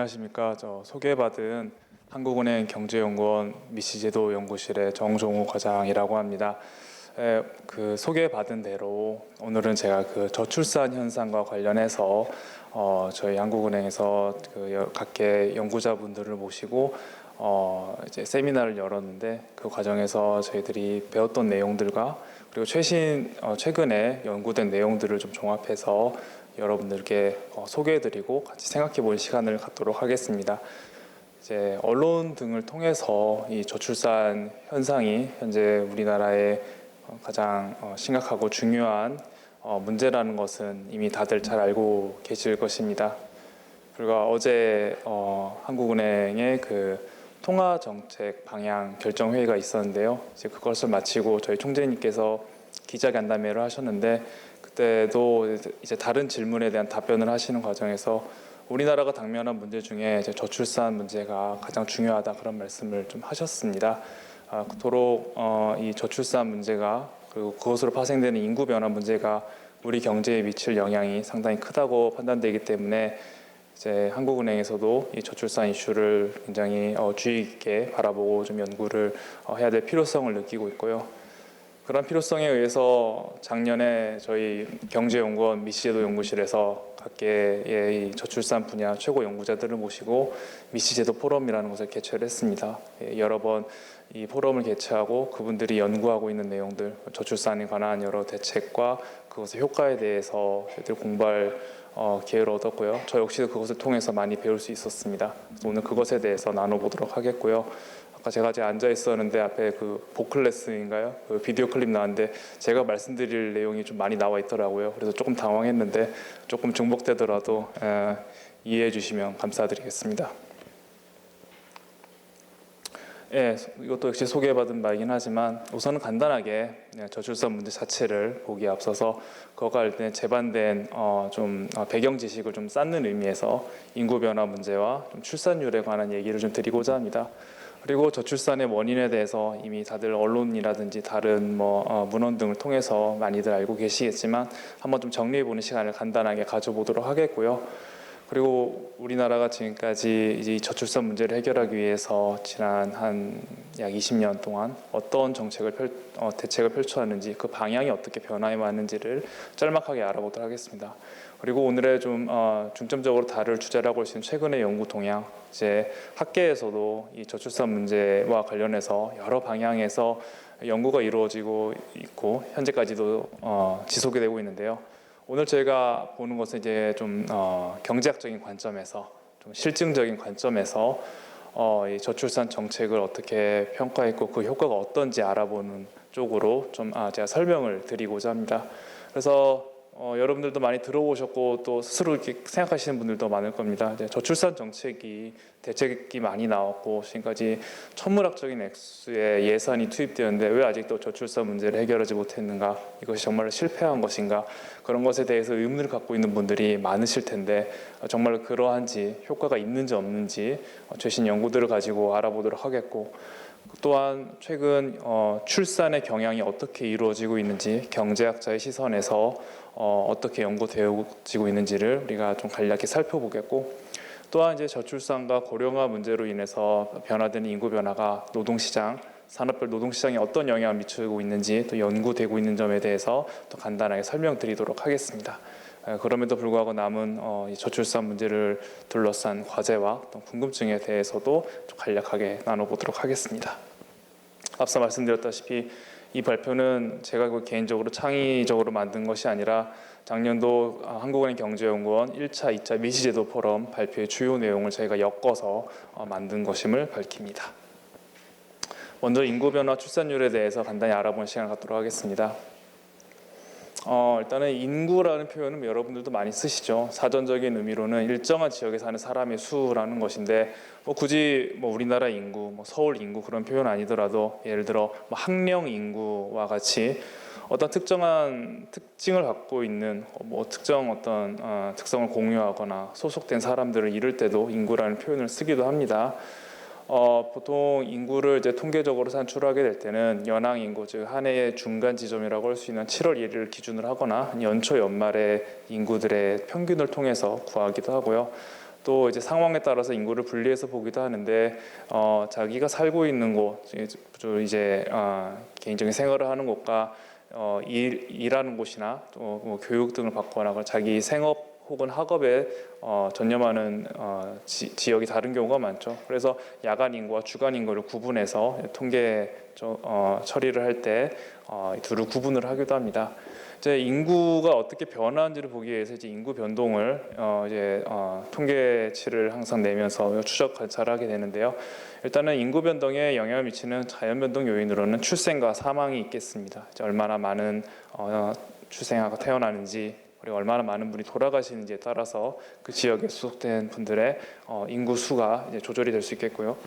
안녕하십니까. 저 소개받은 한국은행 경제연구원 미시제도 연구실의 정종우 과장이라고 합니다. 그 소개받은 대로 오늘은 제가 그 저출산 현상과 관련해서 저희 한국은행에서 그 각계 연구자분들을 모시고 이제 세미나를 열었는데, 그 과정에서 저희들이 배웠던 내용들과 그리고 최근에 연구된 내용들을 좀 종합해서 여러분들께 소개해드리고 같이 생각해볼 시간을 갖도록 하겠습니다. 이제 언론 등을 통해서 이 저출산 현상이 현재 우리나라의 가장 심각하고 중요한 문제라는 것은 이미 다들 잘 알고 계실 것입니다. 불과 어제 한국은행의 그 통화정책 방향 결정 회의가 있었는데요. 이제 그것을 마치고 저희 총재님께서 기자간담회를 하셨는데, 그때도 이제 다른 질문에 대한 답변을 하시는 과정에서 우리나라가 당면한 문제 중에 이제 저출산 문제가 가장 중요하다, 그런 말씀을 좀 하셨습니다. 그토록 이 저출산 문제가, 그리고 그것으로 파생되는 인구 변화 문제가 우리 경제에 미칠 영향이 상당히 크다고 판단되기 때문에 이제 한국은행에서도 이 저출산 이슈를 굉장히 주의 깊게 바라보고 좀 연구를 해야 될 필요성을 느끼고 있고요. 그런 필요성에 의해서 작년에 저희 경제연구원 미시제도 연구실에서 각계의 이 저출산 분야 최고 연구자들을 모시고 미시제도 포럼이라는 것을 개최를 했습니다. 여러 번 이 포럼을 개최하고 그분들이 연구하고 있는 내용들, 저출산에 관한 여러 대책과 그것의 효과에 대해서 저희들 공부할 기회를 얻었고요. 저 역시도 그것을 통해서 많이 배울 수 있었습니다. 오늘 그것에 대해서 나눠보도록 하겠고요. 아까 제가 앉아 있었는데 앞에 그 보클래스인가요? 그 비디오 클립 나왔는데 제가 말씀드릴 내용이 좀 많이 나와 있더라고요. 그래서 조금 당황했는데 조금 중복되더라도 이해해 주시면 감사드리겠습니다. 예, 이것도 역시 소개받은 바이긴 하지만 우선은 간단하게 저출산 문제 자체를 보기에 앞서서 그거가 일단 재반된 좀 배경 지식을 좀 쌓는 의미에서 인구 변화 문제와 좀 출산율에 관한 얘기를 좀 드리고자 합니다. 그리고 저출산의 원인에 대해서 이미 다들 언론이라든지 다른 문헌 등을 통해서 많이들 알고 계시겠지만 한번 좀 정리해보는 시간을 간단하게 가져보도록 하겠고요. 그리고 우리나라가 지금까지 이제 저출산 문제를 해결하기 위해서 지난 한 약 20년 동안 어떤 대책을 펼쳐왔는지, 그 방향이 어떻게 변화해 왔는지를 짤막하게 알아보도록 하겠습니다. 그리고 오늘의 좀 중점적으로 다룰 주제라고 할 수 있는 최근의 연구 동향, 이제 학계에서도 이 저출산 문제와 관련해서 여러 방향에서 연구가 이루어지고 있고 현재까지도 지속이 되고 있는데요. 오늘 저희가 보는 것은 이제 좀 경제학적인 관점에서, 좀 실증적인 관점에서 이 저출산 정책을 어떻게 평가했고 그 효과가 어떤지 알아보는 쪽으로 좀 제가 설명을 드리고자 합니다. 그래서 여러분들도 많이 들어보셨고 또 스스로 이렇게 생각하시는 분들도 많을 겁니다. 이제 저출산 대책이 많이 나왔고 지금까지 천문학적인 액수의 예산이 투입되었는데 왜 아직도 저출산 문제를 해결하지 못했는가, 이것이 정말 실패한 것인가, 그런 것에 대해서 의문을 갖고 있는 분들이 많으실 텐데 정말 그러한지, 효과가 있는지 없는지 최신 연구들을 가지고 알아보도록 하겠고, 또한 최근 출산의 경향이 어떻게 이루어지고 있는지 경제학자의 시선에서 어떻게 연구되어지고 있는지를 우리가 좀 간략히 살펴보겠고, 또한 이제 저출산과 고령화 문제로 인해서 변화되는 인구 변화가 노동시장, 산업별 노동시장에 어떤 영향을 미치고 있는지 또 연구되고 있는 점에 대해서 또 간단하게 설명드리도록 하겠습니다. 그럼에도 불구하고 남은 이 저출산 문제를 둘러싼 과제와 또 궁금증에 대해서도 좀 간략하게 나눠보도록 하겠습니다. 앞서 말씀드렸다시피 이 발표는 제가 개인적으로 창의적으로 만든 것이 아니라 작년도 한국은행 경제연구원 1차, 2차 미시제도 포럼 발표의 주요 내용을 저희가 엮어서 만든 것임을 밝힙니다. 먼저 인구 변화 출산율에 대해서 간단히 알아보는 시간을 갖도록 하겠습니다. 일단은 인구라는 표현은 여러분들도 많이 쓰시죠. 사전적인 의미로는 일정한 지역에 사는 사람의 수라는 것인데 굳이 우리나라 인구, 서울 인구 그런 표현 아니더라도 예를 들어 학령 인구와 같이 어떤 특정한 특징을 갖고 있는 특정 어떤 특성을 공유하거나 소속된 사람들을 이룰 때도 인구라는 표현을 쓰기도 합니다. 보통 인구를 이제 통계적으로 산출하게 될 때는 연항 인구, 즉 한 해의 중간 지점이라고 할 수 있는 7월 1일을 기준으로 하거나 연초 연말의 인구들의 평균을 통해서 구하기도 하고요. 또 이제 상황에 따라서 인구를 분리해서 보기도 하는데 자기가 살고 있는 곳, 이제 개인적인 생활을 하는 곳과 일하는 곳이나 또 뭐 교육 등을 받거나 자기 생업 혹은 학업에 전념하는 지역이 다른 경우가 많죠. 그래서 야간 인구와 주간 인구를 구분해서 통계 처리를 할 때 둘을 구분을 하기도 합니다. 이제 인구가 어떻게 변화하는지를 보기 위해서 이제 인구 변동을 통계치를 항상 내면서 추적 관찰하게 되는데요. 일단은 인구 변동에 영향을 미치는 자연 변동 요인으로는 출생과 사망이 있겠습니다. 이제 얼마나 많은 출생아가 태어나는지, 그리고 얼마나 많은 분이 돌아가시는지에 따라서 그 지역에 소속된 분들의 인구 수가 이제 조절이 될 수 있겠고요.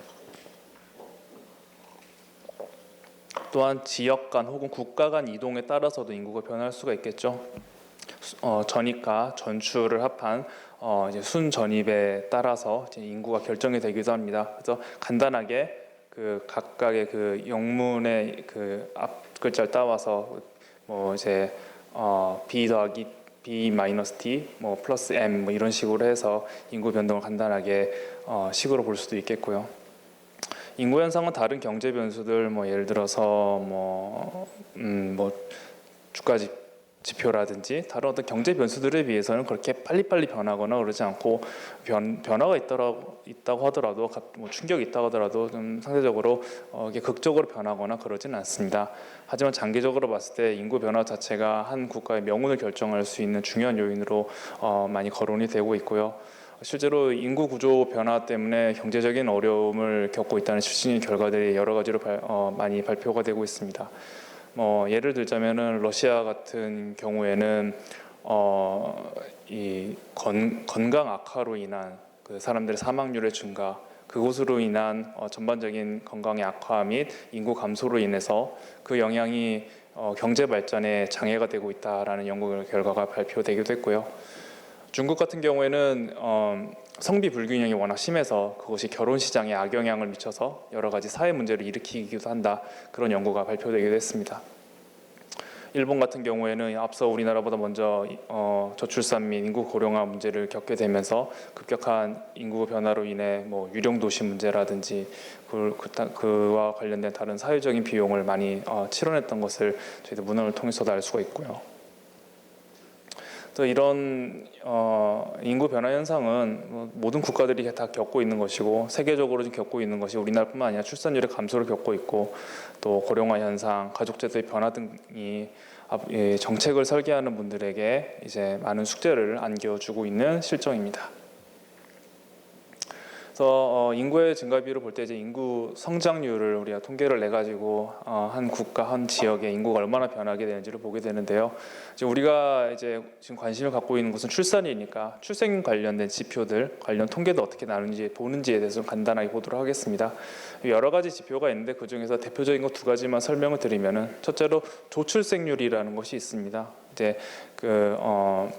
또한 지역 간 혹은 국가 간 이동에 따라서도 인구가 변할 수가 있겠죠. 전입과 전출을 합한 이제 순전입에 따라서 이제 인구가 결정이 되기도 합니다. 그래서 간단하게 그 각각의 그 영문의 그 앞 글자를 따와서 뭐 이제 b 더하기 b 마이너스 t 뭐 플러스 m 뭐 이런 식으로 해서 인구 변동을 간단하게 식으로 볼 수도 있겠고요. 인구 현상은 다른 경제 변수들 뭐 예를 들어서 뭐 주가 지표라든지 다른 어떤 경제 변수들에 비해서는 그렇게 빨리빨리 변하거나 그러지 않고 변화가 있다고 하더라도 뭐 충격이 있다고 하더라도 좀 상대적으로 이게 극적으로 변하거나 그러지는 않습니다. 하지만 장기적으로 봤을 때 인구 변화 자체가 한 국가의 명운을 결정할 수 있는 중요한 요인으로 많이 거론이 되고 있고요. 실제로 인구 구조 변화 때문에 경제적인 어려움을 겪고 있다는 실증의 결과들이 여러 가지로 많이 발표가 되고 있습니다. 예를 들자면은 러시아 같은 경우에는 이 건강 악화로 인한 그 사람들의 사망률의 증가, 그것으로 인한 전반적인 건강의 악화 및 인구 감소로 인해서 그 영향이 경제 발전에 장애가 되고 있다라는 연구 결과가 발표되기도 했고요. 중국 같은 경우에는 성비 불균형이 워낙 심해서 그것이 결혼 시장에 악영향을 미쳐서 여러 가지 사회 문제를 일으키기도 한다, 그런 연구가 발표되기도 했습니다. 일본 같은 경우에는 앞서 우리나라보다 먼저 저출산 및 인구 고령화 문제를 겪게 되면서 급격한 인구 변화로 인해 뭐 유령 도시 문제라든지 그와 관련된 다른 사회적인 비용을 많이 치러냈던 것을 저희들 문헌을 통해서도 알 수가 있고요. 또 이런 인구 변화 현상은 모든 국가들이 다 겪고 있는 것이고 세계적으로 겪고 있는 것이 우리나라뿐만 아니라 출산율의 감소를 겪고 있고 또 고령화 현상, 가족제도의 변화 등이 정책을 설계하는 분들에게 이제 많은 숙제를 안겨주고 있는 실정입니다. 그래서 인구의 증가 비율을 볼 때 이제 인구 성장률을 우리가 통계를 내 가지고 한 국가 한 지역의 인구가 얼마나 변하게 되는지를 보게 되는데요. 이제 우리가 이제 지금 관심을 갖고 있는 것은 출산이니까 출생 관련된 지표들, 관련 통계도 어떻게 나누는지 보는지에 대해서 간단하게 보도록 하겠습니다. 여러 가지 지표가 있는데 그 중에서 대표적인 것 두 가지만 설명을 드리면은, 첫째로 조출생률이라는 것이 있습니다. 이제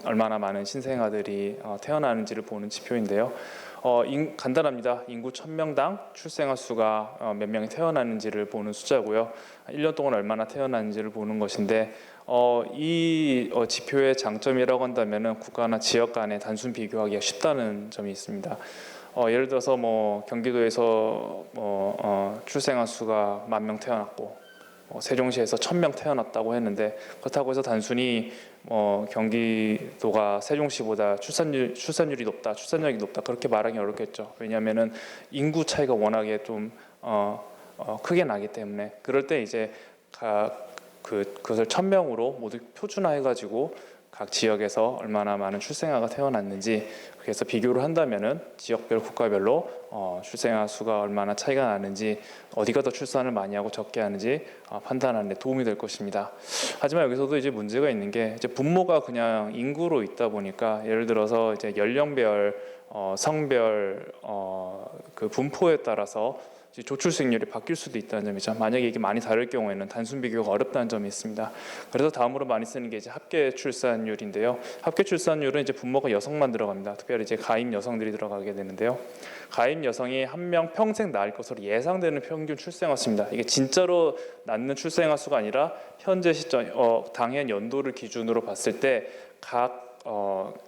얼마나 많은 신생아들이 태어나는지를 보는 지표인데요. 간단합니다. 인구 1000명당 출생아 수가 몇 명이 태어나는지를 보는 숫자고요. 1년 동안 얼마나 태어나는지를 보는 것인데 이 지표의 장점이라고 한다면은 국가나 지역 간의 단순 비교하기가 쉽다는 점이 있습니다. 예를 들어서 뭐 경기도에서 출생아 수가 10,000명 태어났고 세종시에서 1000명 태어났다고 했는데, 그렇다고 해서 단순히 경기도가 세종시보다 출산율이 높다, 출산력이 높다 그렇게 말하기 어렵겠죠. 왜냐하면은 인구 차이가 워낙에 좀 크게 나기 때문에. 그럴 때 이제 그것을 1000명으로 모두 표준화해가지고 각 지역에서 얼마나 많은 출생아가 태어났는지, 그래서 비교를 한다면은 지역별 국가별로 출생아 수가 얼마나 차이가 나는지, 어디가 더 출산을 많이 하고 적게 하는지 판단하는 데 도움이 될 것입니다. 하지만 여기서도 이제 문제가 있는 게, 이제 분모가 그냥 인구로 있다 보니까 예를 들어서 이제 연령별, 성별 그 분포에 따라서 조출생률이 바뀔 수도 있다는 점이죠. 만약에 이게 많이 다를 경우에는 단순 비교가 어렵다는 점이 있습니다. 그래서 다음으로 많이 쓰는 게 이제 합계 출산율인데요. 합계 출산율은 이제 분모가 여성만 들어갑니다. 특별히 이제 가임 여성들이 들어가게 되는데요. 가임 여성이 한 명 평생 낳을 것으로 예상되는 평균 출생아 수입니다. 이게 진짜로 낳는 출생아 수가 아니라 현재 시점 당해 연도를 기준으로 봤을 때 각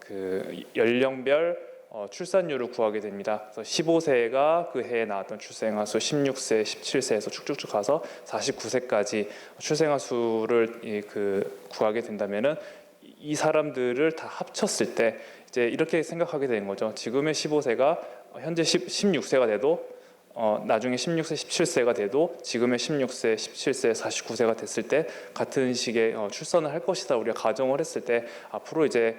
그 연령별 출산율을 구하게 됩니다. 그래서 15세가 그 해에 나왔던 출생아 수, 16세, 17세에서 쭉쭉쭉 가서 49세까지 출생아 수를 구하게 된다면은 이 사람들을 다 합쳤을 때 이제 이렇게 생각하게 되는 거죠. 지금의 15세가 현재 16세가 돼도 나중에 16세, 17세가 돼도 지금의 16세, 17세, 49세가 됐을 때 같은 시기에 출산을 할 것이다 우리가 가정을 했을 때 앞으로 이제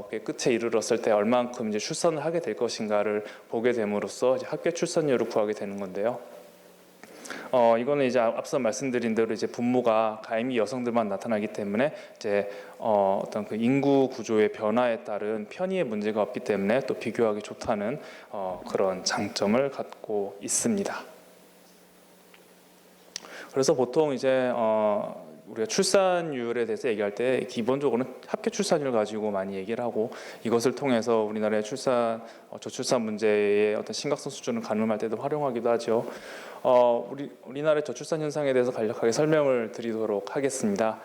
끝에 이르렀을 때 얼만큼 이제 출산을 하게 될 것인가를 보게 됨으로써 이제 합계 출산율을 구하게 되는 건데요. 이거는 이제 앞서 말씀드린 대로 이제 분모가 가임기 여성들만 나타나기 때문에 이제 어떤 그 인구 구조의 변화에 따른 편의의 문제가 없기 때문에 또 비교하기 좋다는 그런 장점을 갖고 있습니다. 그래서 보통 이제 우리가 출산율에 대해서 얘기할 때 기본적으로는 합계 출산율 가지고 많이 얘기를 하고 이것을 통해서 우리나라의 저출산 문제의 어떤 심각성 수준을 가늠할 때도 활용하기도 하죠. 우리나라의 저출산 현상에 대해서 간략하게 설명을 드리도록 하겠습니다.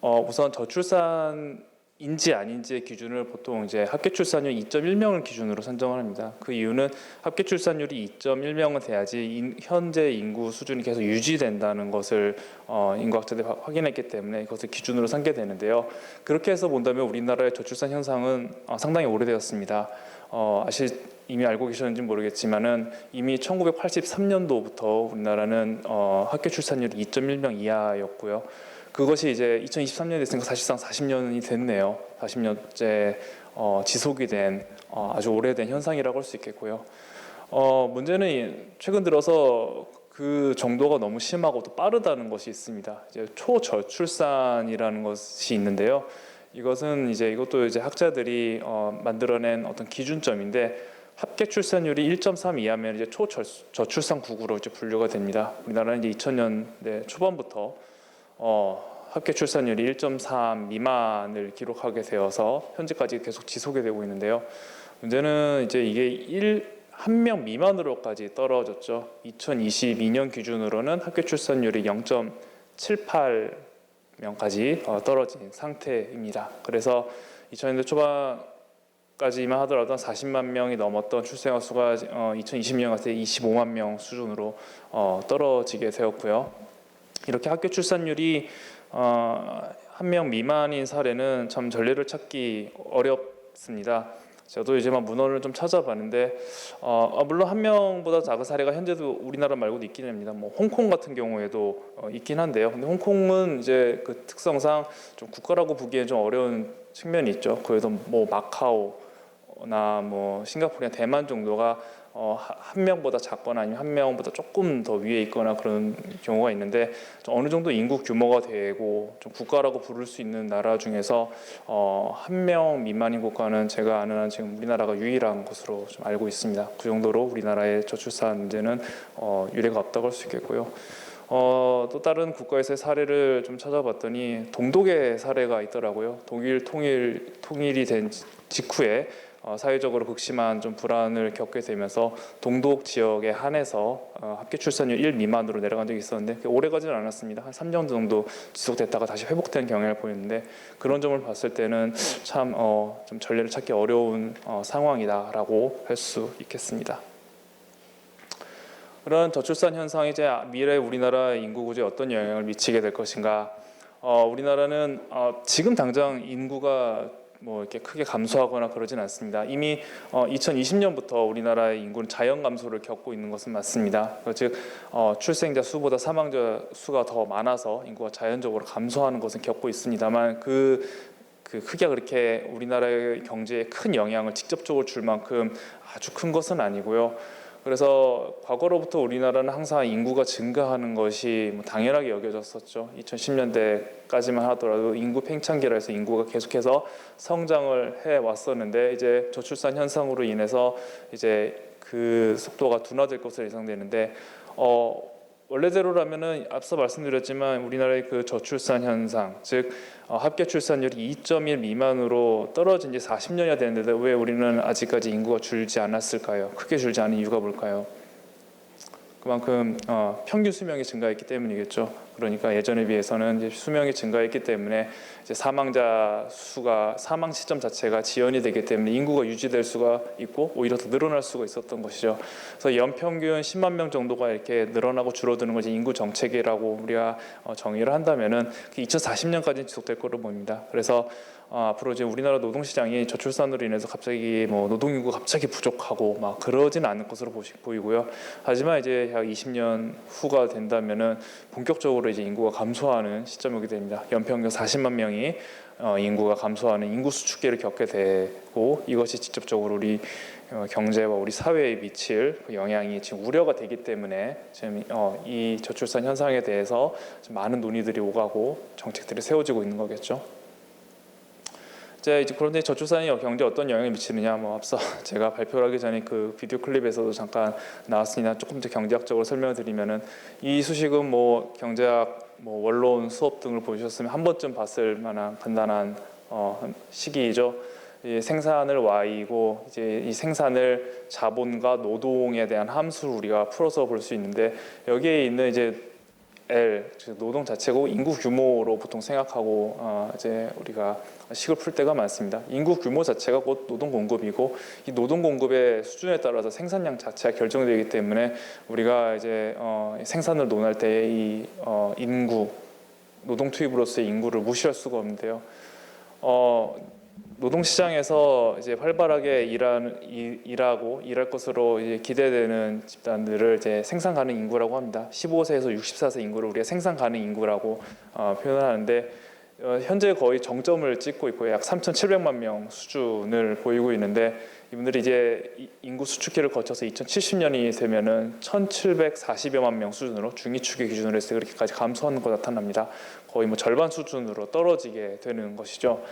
우선 저출산인지 아닌지의 기준을 보통 이제 합계 출산율 2.1명을 기준으로 선정을 합니다. 그 이유는 합계 출산율이 2.1명은 돼야지 현재 인구 수준이 계속 유지된다는 것을 인구학자들이 확인했기 때문에 이것을 기준으로 삼게 되는데요. 그렇게 해서 본다면 우리나라의 저출산 현상은 상당히 오래되었습니다. 이미 알고 계셨는지 모르겠지만은 이미 1983년도부터 우리나라는 합계 출산율이 2.1명 이하였고요. 그것이 이제 2023년에 됐으니까 사실상 40년이 됐네요. 40년째 지속이 된 아주 오래된 현상이라고 할 수 있겠고요. 문제는 최근 들어서 그 정도가 너무 심하고 또 빠르다는 것이 있습니다. 이제 초저출산이라는 것이 있는데요. 이것도 이제 학자들이 만들어낸 어떤 기준점인데 합계 출산율이 1.3 이하면 이제 초저출산 국으로 이제 분류가 됩니다. 우리나라는 이제 2000년대 초반부터 합계 출산율이 1.3 미만을 기록하게 되어서 현재까지 계속 지속이 되고 있는데요. 문제는 이제 이게 한 명 미만으로까지 떨어졌죠. 2022년 기준으로는 합계 출산율이 0.78명까지 떨어진 상태입니다. 그래서 2000년대 초반까지만 하더라도 40만 명이 넘었던 출생아 수가 2020년 같은 25만 명 수준으로 떨어지게 되었고요. 이렇게 합계 출산율이 한 명 미만인 사례는 참 전례를 찾기 어렵습니다. 저도 이제 문헌을 좀 찾아봤는데 물론 한 명보다 작은 사례가 현재도 우리나라 말고도 있긴 합니다. 홍콩 같은 경우에도 있긴 한데요. 근데 홍콩은 이제 그 특성상 좀 국가라고 보기엔 좀 어려운 측면이 있죠. 그래도 마카오나 싱가포르나 대만 정도가 한 명보다 작거나 아니면 한 명보다 조금 더 위에 있거나 그런 경우가 있는데 어느 정도 인구 규모가 되고 좀 국가라고 부를 수 있는 나라 중에서 한 명 미만인 국가는 제가 아는 한 지금 우리나라가 유일한 것으로 좀 알고 있습니다. 그 정도로 우리나라의 저출산 문제는 유례가 없다고 할 수 있겠고요. 또 다른 국가에서의 사례를 좀 찾아봤더니 동독의 사례가 있더라고요. 독일 통일이 된 직후에 사회적으로 극심한 좀 불안을 겪게 되면서 동독 지역에 한해서 합계 출산율 1 미만으로 내려간 적이 있었는데 오래 가지는 않았습니다. 한 3년 정도 지속됐다가 다시 회복된 경향을 보였는데 그런 점을 봤을 때는 참 좀 전례를 찾기 어려운 상황이다라고 할 수 있겠습니다. 그런 저출산 현상이 이제 미래 우리나라 인구 구조에 어떤 영향을 미치게 될 것인가? 우리나라는 지금 당장 인구가 이렇게 크게 감소하거나 그러진 않습니다. 이미 2020년부터 우리나라의 인구는 자연 감소를 겪고 있는 것은 맞습니다. 즉 출생자 수보다 사망자 수가 더 많아서 인구가 자연적으로 감소하는 것은 겪고 있습니다만 그 크게 그렇게 우리나라의 경제에 큰 영향을 직접적으로 줄 만큼 아주 큰 것은 아니고요. 그래서 과거로부터 우리나라는 항상 인구가 증가하는 것이 당연하게 여겨졌었죠. 2010년대까지만 하더라도 인구 팽창기라 해서 인구가 계속해서 성장을 해 왔었는데 이제 저출산 현상으로 인해서 이제 그 속도가 둔화될 것으로 예상되는데 원래대로라면은 앞서 말씀드렸지만 우리나라의 그 저출산 현상, 즉 합계 출산율이 2.1 미만으로 떨어진 지 40년이 됐는데 왜 우리는 아직까지 인구가 줄지 않았을까요? 크게 줄지 않은 이유가 뭘까요? 그만큼 평균 수명이 증가했기 때문이겠죠. 그러니까 예전에 비해서는 이제 수명이 증가했기 때문에 이제 사망자 수가 사망 시점 자체가 지연이 되기 때문에 인구가 유지될 수가 있고 오히려 더 늘어날 수가 있었던 것이죠. 그래서 연평균 10만 명 정도가 이렇게 늘어나고 줄어드는 것이 인구 정책이라고 우리가 정의를 한다면은 2040년까지 지속될 거로 보입니다. 그래서 앞으로 이제 우리나라 노동시장이 저출산으로 인해서 갑자기 뭐 노동인구가 갑자기 부족하고 막 그러지는 않을 것으로 보이고요. 하지만 이제 약 20년 후가 된다면은 본격적으로 이제 인구가 감소하는 시점이 오게 됩니다. 연평균 40만 명이 인구가 감소하는 인구 수축기를 겪게 되고 이것이 직접적으로 우리 경제와 우리 사회에 미칠 영향이 지금 우려가 되기 때문에 지금 이 저출산 현상에 대해서 많은 논의들이 오가고 정책들이 세워지고 있는 거겠죠. 이제 그런데 저출산이 경제에 어떤 영향을 미치느냐, 뭐 앞서 제가 발표를 하기 전에 그 비디오 클립에서도 잠깐 나왔으니까 조금 더 경제학적으로 설명을 드리면은 이 수식은 뭐 경제학 뭐 원론 수업 등을 보셨으면 한 번쯤 봤을 만한 간단한 시기이죠. 이 생산을 Y이고 이제 이 생산을 자본과 노동에 대한 함수를 우리가 풀어서 볼 수 있는데 여기에 있는 이제 L, 즉 노동 자체고 인구 규모로 보통 생각하고 이제 우리가 식을 풀 때가 많습니다. 인구 규모 자체가 곧 노동 공급이고 이 노동 공급의 수준에 따라서 생산량 자체가 결정되기 때문에 우리가 이제 생산을 논할 때 이 인구, 노동 투입으로서의 인구를 무시할 수가 없는데요. 노동시장에서 이제 활발하게 일하고 일할 것으로 이제 기대되는 집단들을 이제 생산 가능 인구라고 합니다. 15세에서 64세 인구를 우리가 생산 가능 인구라고 표현하는데 현재 거의 정점을 찍고 있고 약 3,700만 명 수준을 보이고 있는데 이분들이 이제 인구 수축기를 거쳐서 2070년이 되면은 1,740여만 명 수준으로 중위축의 기준으로 해서 그렇게까지 감소하는 것 나타납니다. 거의 뭐 절반 수준으로 떨어지게 되는 것이죠.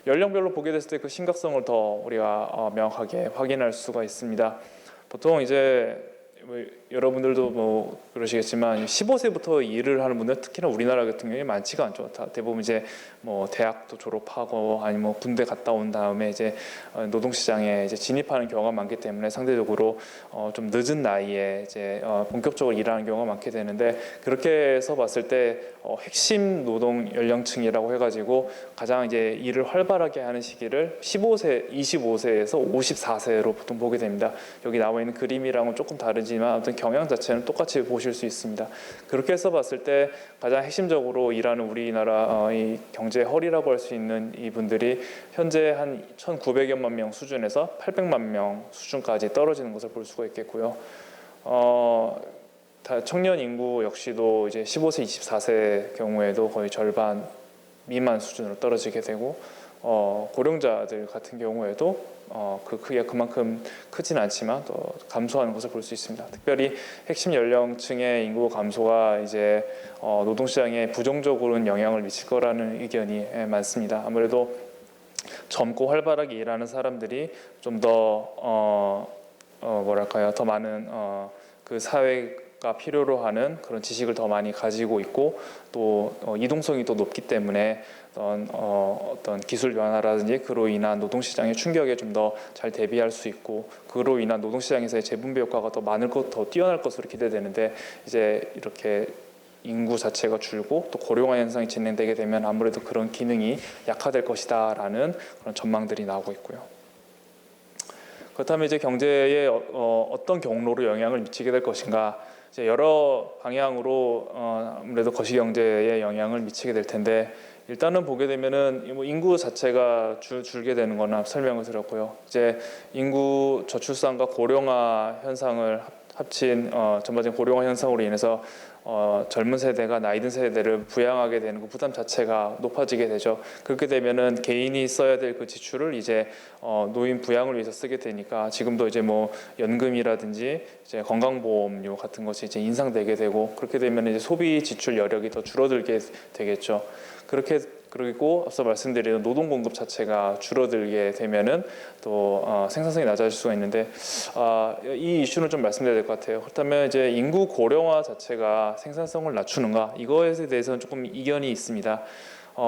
연령별로 보게 됐을 때 그 심각성을 더 우리가 명확하게 확인할 수가 있습니다. 보통 이제 뭐 여러분들도 뭐 그러시겠지만 15세부터 일을 하는 분들 특히나 우리나라 같은 경우에 많지가 않죠. 대부분 이제 뭐 대학도 졸업하고 아니면 뭐 군대 갔다 온 다음에 이제 노동시장에 이제 진입하는 경우가 많기 때문에 상대적으로 좀 늦은 나이에 이제 본격적으로 일하는 경우가 많게 되는데 그렇게 해서 봤을 때 핵심 노동 연령층이라고 해가지고 가장 이제 일을 활발하게 하는 시기를 15세, 25세에서 54세로 보통 보게 됩니다. 여기 나와 있는 그림이랑은 조금 다르지만 어떤 경향 자체는 똑같이 보실 수 있습니다. 그렇게 해서 봤을 때 가장 핵심적으로 일하는 우리나라 이 경제 허리라고 할 수 있는 이분들이 현재 한 1,900여만 명 수준에서 800만 명 수준까지 떨어지는 것을 볼 수가 있겠고요. 청년 인구 역시도 이제 15세, 24세 경우에도 거의 절반 미만 수준으로 떨어지게 되고 고령자들 같은 경우에도 그 크기가 그만큼 크진 않지만 또 감소하는 것을 볼 수 있습니다. 특별히 핵심 연령층의 인구 감소가 이제 노동시장에 부정적으로는 영향을 미칠 거라는 의견이 많습니다. 아무래도 젊고 활발하게 일하는 사람들이 좀 더 뭐랄까요, 더 많은 그 사회가 필요로 하는 그런 지식을 더 많이 가지고 있고 또 이동성이 더 높기 때문에 어떤 기술 변화라든지 그로 인한 노동시장의 충격에 좀 더 잘 대비할 수 있고 그로 인한 노동시장에서의 재분배 효과가 더 많을 더 뛰어날 것으로 기대되는데 이제 이렇게 인구 자체가 줄고 또 고령화 현상이 진행되게 되면 아무래도 그런 기능이 약화될 것이다라는 그런 전망들이 나오고 있고요. 그렇다면 이제 경제에 어떤 경로로 영향을 미치게 될 것인가? 이제 여러 방향으로 아무래도 거시경제에 영향을 미치게 될 텐데 일단은 보게 되면은 뭐 인구 자체가 줄게 되는 거나 설명을 드렸고요. 이제 인구 저출산과 고령화 현상을 합친 전반적인 고령화 현상으로 인해서 젊은 세대가 나이 든 세대를 부양하게 되는 그 부담 자체가 높아지게 되죠. 그렇게 되면은 개인이 써야 될 그 지출을 이제 노인 부양을 위해서 쓰게 되니까 지금도 이제 뭐 연금이라든지 이제 건강보험료 같은 것이 이제 인상되게 되고 그렇게 되면 이제 소비 지출 여력이 더 줄어들게 되겠죠. 그리고 앞서 말씀드린 노동 공급 자체가 줄어들게 되면은 또 생산성이 낮아질 수가 있는데 이 이슈는 좀 말씀드려야 될 것 같아요. 그렇다면 이제 인구 고령화 자체가 생산성을 낮추는가 이거에 대해서는 조금 이견이 있습니다.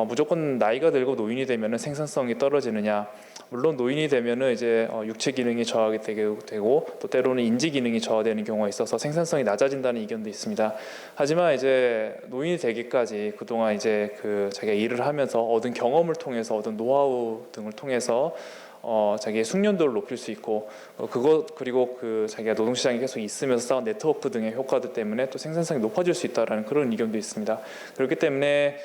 무조건 나이가 들고 노인이 되면은 생산성이 떨어지느냐? 물론 노인이 되면은 이제 육체 기능이 저하게 되고 또 때로는 인지 기능이 저하되는 경우가 있어서 생산성이 낮아진다는 의견도 있습니다. 하지만 이제 노인이 되기까지 그동안 이제 그 자기가 일을 하면서 얻은 경험을 통해서 얻은 노하우 등을 통해서 자기의 숙련도를 높일 수 있고 그리고 그 자기가 노동시장에 계속 있으면서 쌓은 네트워크 등의 효과들 때문에 또 생산성이 높아질 수 있다라는 그런 의견도 있습니다. 그렇기 때문에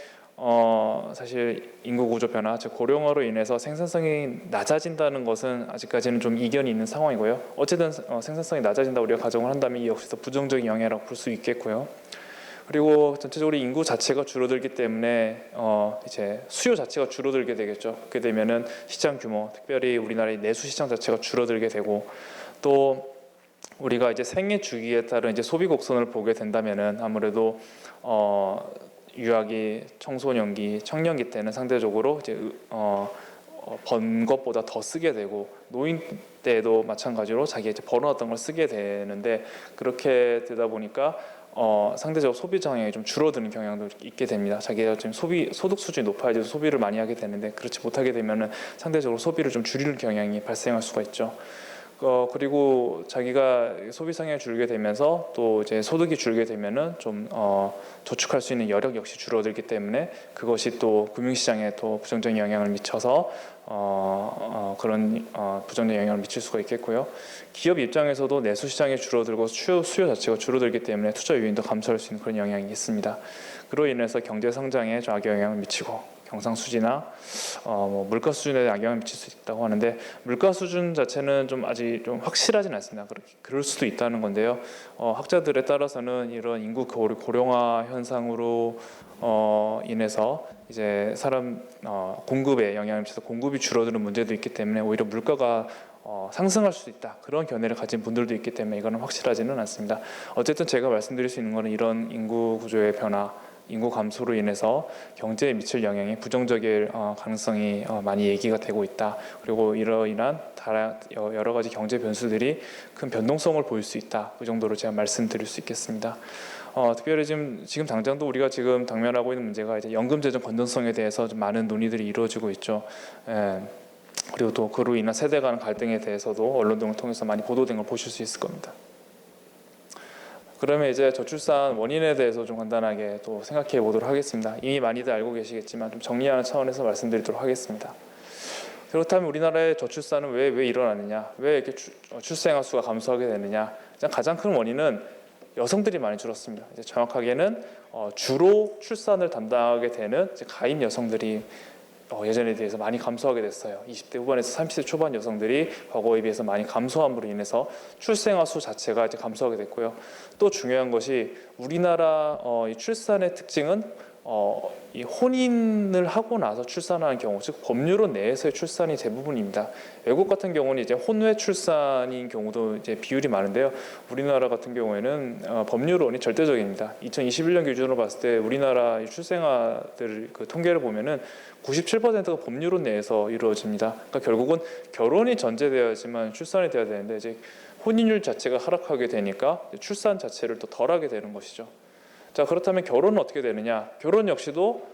사실 인구 구조 변화, 즉 고령화로 인해서 생산성이 낮아진다는 것은 아직까지는 좀 이견이 있는 상황이고요. 어쨌든 생산성이 낮아진다 우리가 가정을 한다면 이 역시도 부정적인 영향이라고 볼 수 있겠고요. 그리고 전체적으로 인구 자체가 줄어들기 때문에 이제 수요 자체가 줄어들게 되겠죠. 그렇게 되면은 시장 규모, 특별히 우리나라의 내수 시장 자체가 줄어들게 되고 또 우리가 이제 생애 주기에 따른 이제 소비 곡선을 보게 된다면은 아무래도 유아기, 청소년기, 청년기 때는 상대적으로 이제 번 것보다 더 쓰게 되고 노인 때도 마찬가지로 자기 이제 벌어놨던 걸 쓰게 되는데 그렇게 되다 보니까 상대적으로 소비 정량이 좀 줄어드는 경향도 있게 됩니다. 자기가 지금 소득 수준이 높아야지 소비를 많이 하게 되는데 그렇지 못하게 되면은 상대적으로 소비를 좀 줄이는 경향이 발생할 수가 있죠. 그리고 자기가 소비 성향이 줄게 되면서 또 이제 소득이 줄게 되면은 좀 저축할 수 있는 여력 역시 줄어들기 때문에 그것이 또 금융시장에 또 부정적인 영향을 미쳐서 그런 부정적인 영향을 미칠 수가 있겠고요. 기업 입장에서도 내수 시장이 줄어들고 수요 자체가 줄어들기 때문에 투자 유인도 감소할 수 있는 그런 영향이 있습니다. 그로 인해서 경제 성장에 좀 악영향을 미치고 경상수지나 물가 수준에 영향을 미칠 수 있다고 하는데 물가 수준 자체는 좀 아직 좀 확실하진 않습니다. 그럴 수도 있다는 건데요. 학자들에 따라서는 이런 인구 고령화 현상으로 인해서 이제 사람 공급에 영향을 미쳐서 공급이 줄어드는 문제도 있기 때문에 오히려 물가가 상승할 수 있다 그런 견해를 가진 분들도 있기 때문에 이거는 확실하지는 않습니다. 어쨌든 제가 말씀드릴 수 있는 것은 이런 인구 구조의 변화 인구 감소로 인해서 경제에 미칠 영향이 부정적일 가능성이 많이 얘기가 되고 있다. 그리고 이로 인한 여러 가지 경제 변수들이 큰 변동성을 보일 수 있다. 그 정도로 제가 말씀드릴 수 있겠습니다. 특별히 지금 당장도 우리가 지금 당면하고 있는 문제가 이제 연금 재정 건전성에 대해서 좀 많은 논의들이 이루어지고 있죠. 그리고 또 그로 인한 세대 간 갈등에 대해서도 언론 등을 통해서 많이 보도된 걸 보실 수 있을 겁니다. 그러면 이제 저출산 원인에 대해서 좀 간단하게 또 생각해 보도록 하겠습니다. 이미 많이들 알고 계시겠지만 좀 정리하는 차원에서 말씀드리도록 하겠습니다. 그렇다면 우리나라의 저출산은 왜 일어나느냐? 왜 이렇게 출생아 수가 감소하게 되느냐? 가장 큰 원인은 여성들이 많이 줄었습니다. 이제 정확하게는 주로 출산을 담당하게 되는 이제 가임 여성들이 예전에 비해서 많이 감소하게 됐어요. 20대 후반에서 30대 초반 여성들이 과거에 비해서 많이 감소함으로 인해서 출생아 수 자체가 이제 감소하게 됐고요. 또 중요한 것이 우리나라 이 출산의 특징은 이 혼인을 하고 나서 출산하는 경우, 즉 법률론 내에서의 출산이 대부분입니다. 외국 같은 경우는 이제 혼외 출산인 경우도 이제 비율이 많은데요. 우리나라 같은 경우에는 법률론이 절대적입니다. 2021년 기준으로 봤을 때 우리나라 출생아들 그 통계를 보면은 97%가 법률론 내에서 이루어집니다. 그러니까 결국은 결혼이 전제되어야지만 출산이 돼야 되는데 이제 혼인율 자체가 하락하게 되니까 출산 자체를 또 덜하게 되는 것이죠. 자, 그렇다면 결혼은 어떻게 되느냐? 결혼 역시도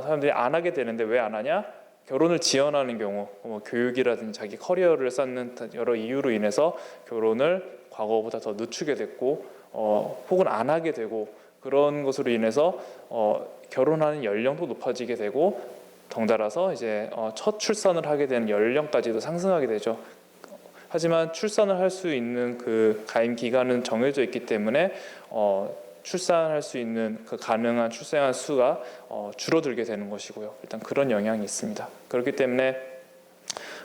사람들이 안 하게 되는데 왜 안 하냐? 결혼을 지연하는 경우, 교육이라든지 자기 커리어를 쌓는 여러 이유로 인해서 결혼을 과거보다 더 늦추게 됐고, 혹은 안 하게 되고 그런 것으로 인해서 결혼하는 연령도 높아지게 되고, 덩달아서 이제 첫 출산을 하게 되는 연령까지도 상승하게 되죠. 하지만 출산을 할 수 있는 그 가임 기간은 정해져 있기 때문에 출산할 수 있는 그 가능한 출생아 수가 줄어들게 되는 것이고요. 일단 그런 영향이 있습니다. 그렇기 때문에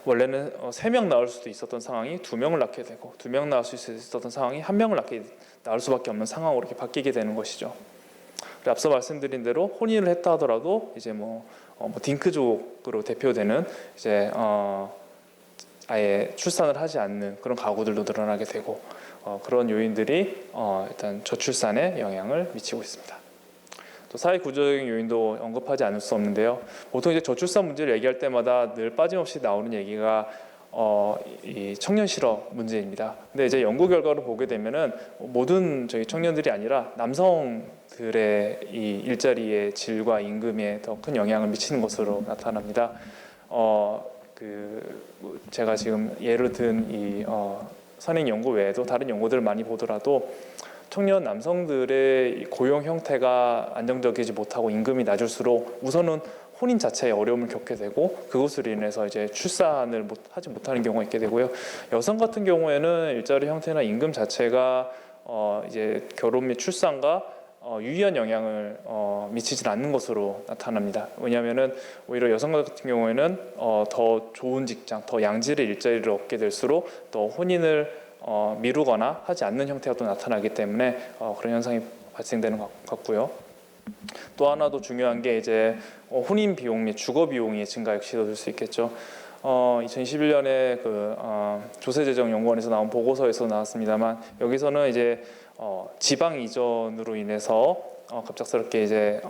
원래는 3명 낳을 수도 있었던 상황이 2명을 낳게 되고 2명 낳을 수 있었던 상황이 1명을 낳을 수밖에 없는 상황으로 이렇게 바뀌게 되는 것이죠. 앞서 말씀드린 대로 혼인을 했다 하더라도 이제 딩크족으로 대표되는 이제 아예 출산을 하지 않는 그런 가구들도 늘어나게 되고 그런 요인들이 일단 저출산에 영향을 미치고 있습니다. 또 사회 구조적인 요인도 언급하지 않을 수 없는데요. 보통 이제 저출산 문제를 얘기할 때마다 늘 빠짐없이 나오는 얘기가 이 청년 실업 문제입니다. 근데 이제 연구 결과를 보게 되면은 모든 저희 청년들이 아니라 남성들의 이 일자리의 질과 임금에 더 큰 영향을 미치는 것으로 나타납니다. 제가 지금 예를 든 이 선행 연구 외에도 다른 연구들을 많이 보더라도 청년 남성들의 고용 형태가 안정적이지 못하고 임금이 낮을수록 우선은 혼인 자체에 어려움을 겪게 되고 그것으로 인해서 이제 출산을 하지 못하는 경우가 있게 되고요. 여성 같은 경우에는 일자리 형태나 임금 자체가 이제 결혼 및 출산과 유의한 영향을 미치지 않는 것으로 나타납니다. 왜냐하면은 오히려 여성 같은 경우에는 더 좋은 직장, 더 양질의 일자리를 얻게 될수록 더 혼인을 미루거나 하지 않는 형태가 또 나타나기 때문에 그런 현상이 발생되는 것 같고요. 또 하나 더 중요한 게 이제 혼인 비용 및 주거 비용의 증가 역시도 될 수 있겠죠. 2021년에 그 조세재정연구원에서 나온 보고서에서 나왔습니다만 여기서는 이제 지방 이전으로 인해서 갑작스럽게 이제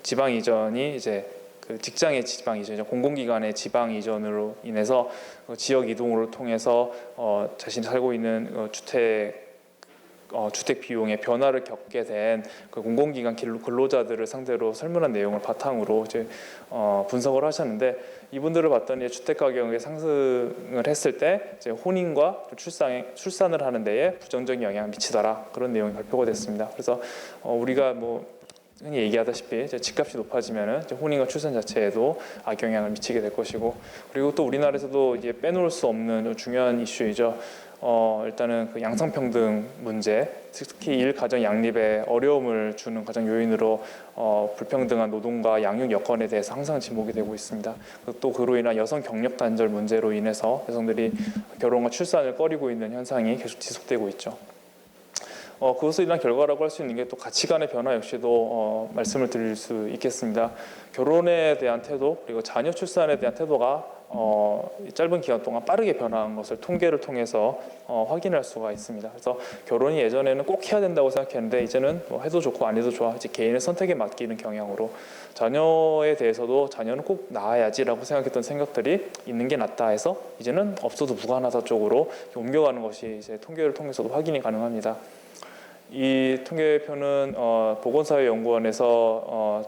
지방 이전이 이제 그 직장의 지방 이전, 공공기관의 지방 이전으로 인해서 지역 이동을 통해서 자신이 살고 있는 주택 비용의 변화를 겪게 된 그 공공기관 근로자들을 상대로 설문한 내용을 바탕으로 이제 분석을 하셨는데 이분들을 봤더니 주택 가격의 상승을 했을 때 이제 혼인과 출산을 하는 데에 부정적인 영향을 미치더라 그런 내용이 발표가 됐습니다. 그래서 우리가 뭐 흔히 얘기하다시피 이제 집값이 높아지면은 이제 혼인과 출산 자체에도 악영향을 미치게 될 것이고 그리고 또 우리나라에서도 이제 빼놓을 수 없는 중요한 이슈이죠. 일단은 그 양성평등 문제, 특히 일가정 양립에 어려움을 주는 가장 요인으로 불평등한 노동과 양육 여건에 대해서 항상 지목이 되고 있습니다. 또 그로 인한 여성 경력 단절 문제로 인해서 여성들이 결혼과 출산을 꺼리고 있는 현상이 계속 지속되고 있죠. 그것으로 인한 결과라고 할 수 있는 게 또 가치관의 변화 역시도 말씀을 드릴 수 있겠습니다. 결혼에 대한 태도 그리고 자녀 출산에 대한 태도가 짧은 기간 동안 빠르게 변화한 것을 통계를 통해서 확인할 수가 있습니다. 그래서 결혼이 예전에는 꼭 해야 된다고 생각했는데 이제는 뭐 해도 좋고 안 해도 좋아 이제 개인의 선택에 맡기는 경향으로 자녀에 대해서도 자녀는 꼭 낳아야지라고 생각했던 생각들이 있는 게 낫다 해서 이제는 없어도 무관하다 쪽으로 옮겨가는 것이 이제 통계를 통해서도 확인이 가능합니다. 이 통계표는 보건사회연구원에서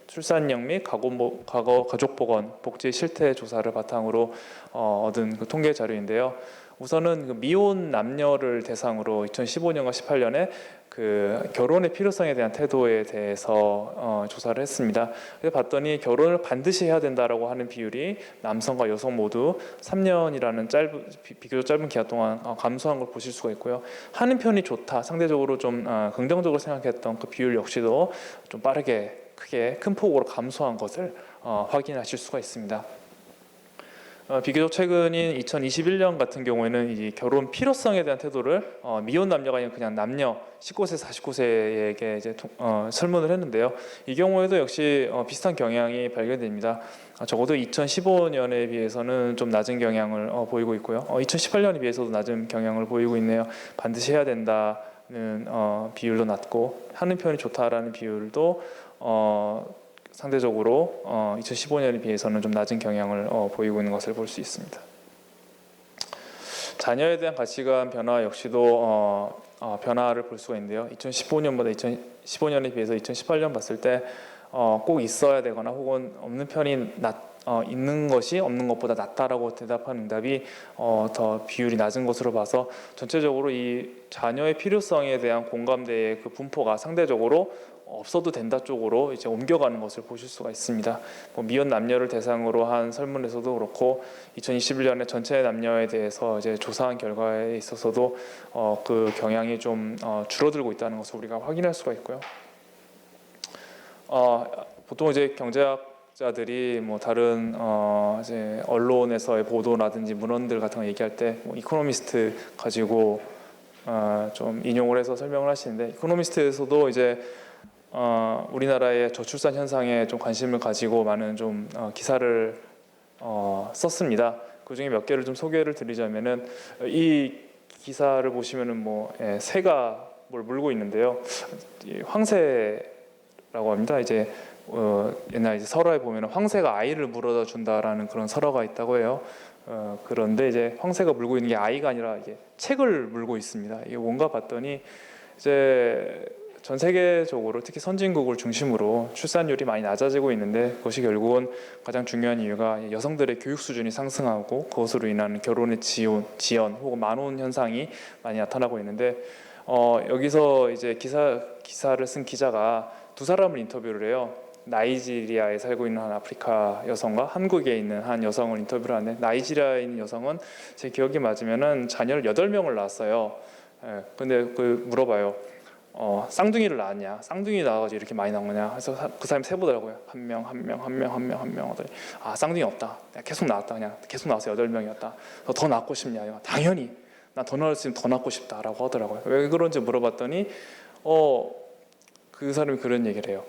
출산령 및 가족보건 복지 실태 조사를 바탕으로 얻은 그 통계 자료인데요. 우선은 그 미혼 남녀를 대상으로 2015년과 18년에 그 결혼의 필요성에 대한 태도에 대해서 조사를 했습니다. 그래서 봤더니 결혼을 반드시 해야 된다라고 하는 비율이 남성과 여성 모두 3년이라는 비교적 짧은 기간 동안 감소한 걸 보실 수가 있고요. 하는 편이 좋다, 상대적으로 좀 긍정적으로 생각했던 그 비율 역시도 좀 빠르게 크게 큰 폭으로 감소한 것을 확인하실 수가 있습니다. 비교적 최근인 2021년 같은 경우에는 이 결혼 필요성에 대한 태도를 미혼 남녀가 아니라 그냥 남녀 19세, 49세에게 이제 설문을 했는데요. 이 경우에도 역시 비슷한 경향이 발견됩니다. 적어도 2015년에 비해서는 좀 낮은 경향을 보이고 있고요. 2018년에 비해서도 낮은 경향을 보이고 있네요. 반드시 해야 된다는 비율도 낮고 하는 편이 좋다라는 비율도 상대적으로 2015년에 비해서는 좀 낮은 경향을 보이고 있는 것을 볼 수 있습니다. 자녀에 대한 가치관 변화 역시도 변화를 볼 수가 있는데요. 2015년보다 2015년에 비해서 2018년 봤을 때 꼭 있어야 되거나 혹은 없는 편이 있는 것이 없는 것보다 낫다라고 대답한 응답이 더 비율이 낮은 것으로 봐서 전체적으로 이 자녀의 필요성에 대한 공감대의 그 분포가 상대적으로 없어도 된다 쪽으로 이제 옮겨가는 것을 보실 수가 있습니다. 미혼 남녀를 대상으로 한 설문에서도 그렇고 2021년에 전체 남녀에 대해서 이제 조사한 결과에 있어서도 그 경향이 좀 줄어들고 있다는 것을 우리가 확인할 수가 있고요. 보통 이제 경제학자들이 뭐 다른 이제 언론에서의 보도라든지 문헌들 같은 거 얘기할 때 이코노미스트 가지고 좀 인용을 해서 설명을 하시는데 이코노미스트에서도 이제 우리나라의 저출산 현상에 좀 관심을 가지고 많은 좀 기사를 썼습니다. 그 중에 몇 개를 좀 소개를 드리자면은 이 기사를 보시면은 새가 뭘 물고 있는데요. 황새라고 합니다. 이제 옛날 이제 설화에 보면 황새가 아이를 물어다 준다라는 그런 설화가 있다고 해요. 그런데 이제 황새가 물고 있는 게 아이가 아니라 이게 책을 물고 있습니다. 이게 뭔가 봤더니 이제 전 세계적으로 특히 선진국을 중심으로 출산율이 많이 낮아지고 있는데 그것이 결국은 가장 중요한 이유가 여성들의 교육 수준이 상승하고 그것으로 인한 결혼의 지연 혹은 만혼 현상이 많이 나타나고 있는데 여기서 이제 기사를 쓴 기자가 두 사람을 인터뷰를 해요. 나이지리아에 살고 있는 한 아프리카 여성과 한국에 있는 한 여성을 인터뷰를 하는데 나이지리아에 있는 여성은 제 기억이 맞으면은 자녀를 8명을 낳았어요. 근데 물어봐요. 쌍둥이를 낳았냐? 쌍둥이 낳아가지고 이렇게 많이 낳은 거냐? 그래서 그 사람이 세보더라고요. 한 명 하더니 쌍둥이 없다. 내가 계속 낳았다. 그냥 계속 낳아서 8명이었다. 더 낳고 싶냐? 당연히 나 더 낳을 수 있으면 더 낳고 싶다라고 하더라고요. 왜 그런지 물어봤더니 그 사람이 그런 얘기를 해요.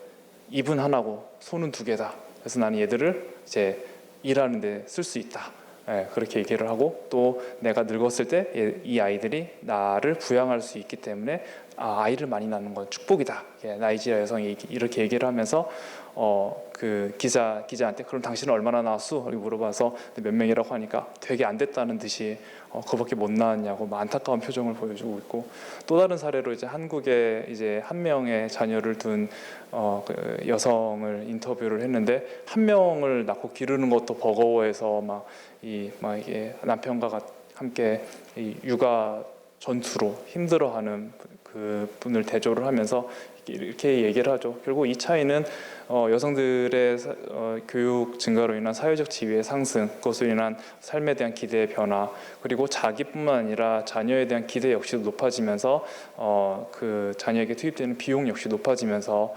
입은 하나고 손은 2개다. 그래서 나는 얘들을 이제 일하는데 쓸 수 있다. 그렇게 얘기를 하고 또 내가 늙었을 때 이 아이들이 나를 부양할 수 있기 때문에 아이를 많이 낳는 건 축복이다. 나이지리아 여성이 이렇게 얘기를 하면서 그 기자한테 그럼 당신은 얼마나 낳았어? 이렇게 물어봐서 몇 명이라고 하니까 되게 안 됐다는 듯이 그밖에 못 낳았냐고 안타까운 표정을 보여주고 있고 또 다른 사례로 이제 한국에 이제 한 명의 자녀를 둔 그 여성을 인터뷰를 했는데 한 명을 낳고 기르는 것도 버거워해서 막 이게 남편과 함께 이 육아 전투로 힘들어하는 그 분을 대조를 하면서 이렇게 얘기를 하죠. 결국 이 차이는 여성들의 교육 증가로 인한 사회적 지위의 상승, 그것으로 인한 삶에 대한 기대의 변화, 그리고 자기뿐만 아니라 자녀에 대한 기대 역시도 높아지면서 그 자녀에게 투입되는 비용 역시 높아지면서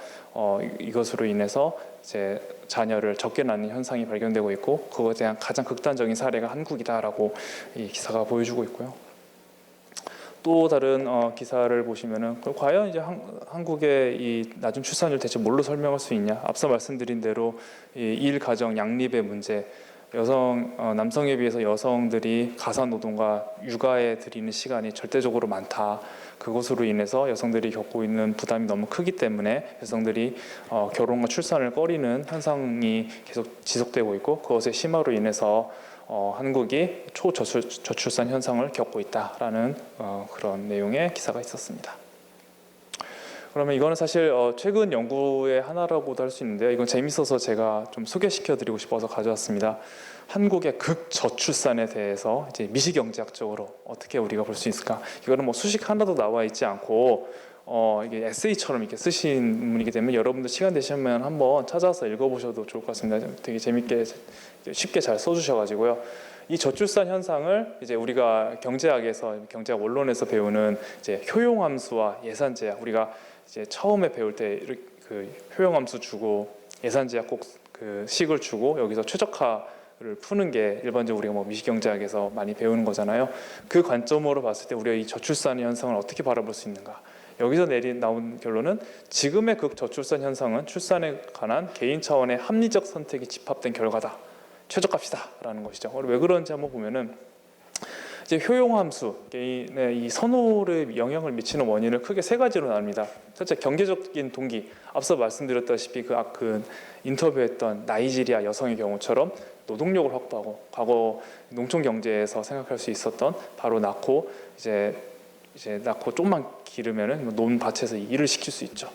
이것으로 인해서 이제 자녀를 적게 낳는 현상이 발견되고 있고 그것에 대한 가장 극단적인 사례가 한국이다라고 이 기사가 보여주고 있고요. 또 다른 기사를 보시면은 과연 이제 한국의 이 낮은 출산율 대체 뭘로 설명할 수 있냐? 앞서 말씀드린 대로 이 일가정 양립의 문제, 남성에 비해서 여성들이 가사 노동과 육아에 들이는 시간이 절대적으로 많다. 그것으로 인해서 여성들이 겪고 있는 부담이 너무 크기 때문에 여성들이 결혼과 출산을 꺼리는 현상이 계속 지속되고 있고 그것의 심화로 인해서 한국이 초저출산 현상을 겪고 있다라는 그런 내용의 기사가 있었습니다. 그러면 이거는 사실 최근 연구의 하나라고도 할 수 있는데요. 이건 재밌어서 제가 좀 소개시켜드리고 싶어서 가져왔습니다. 한국의 극저출산에 대해서 이제 미시경제학적으로 어떻게 우리가 볼 수 있을까? 이거는 뭐 수식 하나도 나와 있지 않고 이게 에세이처럼 이렇게 쓰신 문이기 때문에 여러분들 시간 되시면 한번 찾아서 읽어보셔도 좋을 것 같습니다. 되게 재밌게 쉽게 잘 써주셔가지고요. 이 저출산 현상을 이제 우리가 경제학에서 경제학 원론에서 배우는 이제 효용함수와 예산제약 우리가 이제 처음에 배울 때 그 효용함수 주고 예산제약 꼭 그 식을 주고 여기서 최적화를 푸는 게 일반적으로 우리가 뭐 미시경제학에서 많이 배우는 거잖아요. 그 관점으로 봤을 때 우리가 이 저출산 현상을 어떻게 바라볼 수 있는가? 여기서 나온 결론은 지금의 극저출산 현상은 출산에 관한 개인 차원의 합리적 선택이 집합된 결과다. 최적합시다라는 것이죠. 왜 그런지 한번 보면은 이제 효용함수 개인의 이 선호에 영향을 미치는 원인을 크게 3가지로 나눕니다. 첫째, 경제적인 동기. 앞서 말씀드렸다시피 그 인터뷰했던 나이지리아 여성의 경우처럼 노동력을 확보하고 과거 농촌 경제에서 생각할 수 있었던 바로 낳고 이제 낳고 좀만 기르면은 논밭에서 일을 시킬 수 있죠.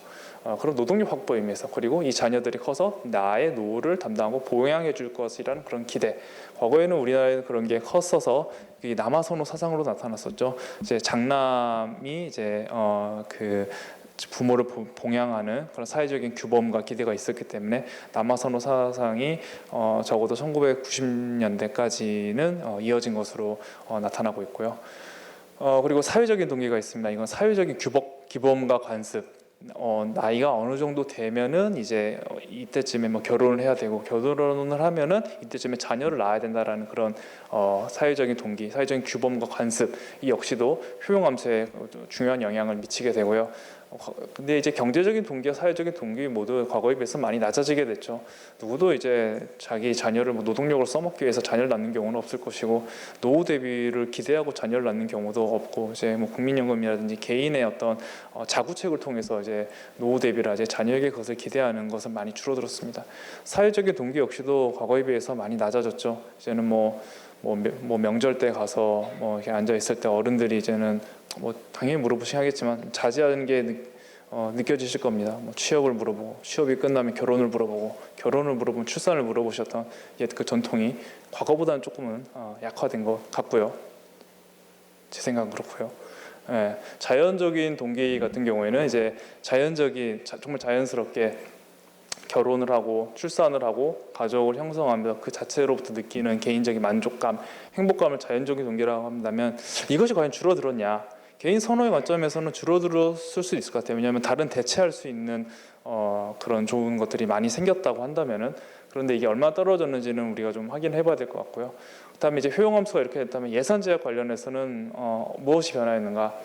그런 노동력 확보에 의해서 그리고 이 자녀들이 커서 나의 노후를 담당하고 보양해 줄 것이라는 그런 기대. 과거에는 우리나라에 그런 게 컸어서 남아선호 사상으로 나타났었죠. 이제 장남이 이제 그 부모를 봉양하는 그런 사회적인 규범과 기대가 있었기 때문에 남아선호 사상이 적어도 1990년대까지는 이어진 것으로 나타나고 있고요. 그리고 사회적인 동기가 있습니다. 이건 사회적인 규범과 관습. 나이가 어느 정도 되면은 이제 이때쯤에 뭐 결혼을 해야 되고 결혼을 하면은 이때쯤에 자녀를 낳아야 된다라는 그런 사회적인 동기, 사회적인 규범과 관습 이 역시도 효용함수에 중요한 영향을 미치게 되고요. 근데 이제 경제적인 동기와 사회적인 동기 모두 과거에 비해서 많이 낮아지게 됐죠. 누구도 이제 자기 자녀를 뭐 노동력으로 써먹기 위해서 자녀를 낳는 경우는 없을 것이고, 노후 대비를 기대하고 자녀를 낳는 경우도 없고, 이제 뭐 국민연금이라든지 개인의 어떤 자구책을 통해서 이제 노후 대비라 이제 자녀에게 그것을 기대하는 것은 많이 줄어들었습니다. 사회적인 동기 역시도 과거에 비해서 많이 낮아졌죠. 이제는 뭐 명절 때 가서 뭐 이렇게 앉아 있을 때 어른들이 이제는 뭐 당연히 물어보시긴 하겠지만 자제하는 게 느껴지실 겁니다. 뭐 취업을 물어보고, 취업이 끝나면 결혼을 물어보고, 결혼을 물어보면 출산을 물어보셨던 옛 그 전통이 과거보다는 조금은 약화된 것 같고요. 제 생각은 그렇고요. 예, 자연적인 동기 같은 경우에는 이제 정말 자연스럽게 결혼을 하고 출산을 하고 가족을 형성하면서 그 자체로부터 느끼는 개인적인 만족감, 행복감을 자연적인 동기라고 한다면, 이것이 과연 줄어들었냐? 개인 선호의 관점에서는 줄어들었을 수 있을 것 같아요. 왜냐하면 다른 대체할 수 있는 그런 좋은 것들이 많이 생겼다고 한다면은. 그런데 이게 얼마나 떨어졌는지는 우리가 좀 확인해 봐야 될 것 같고요. 그다음에 이제 효용함수가 이렇게 됐다면, 예산 제약 관련해서는 무엇이 변화했는가?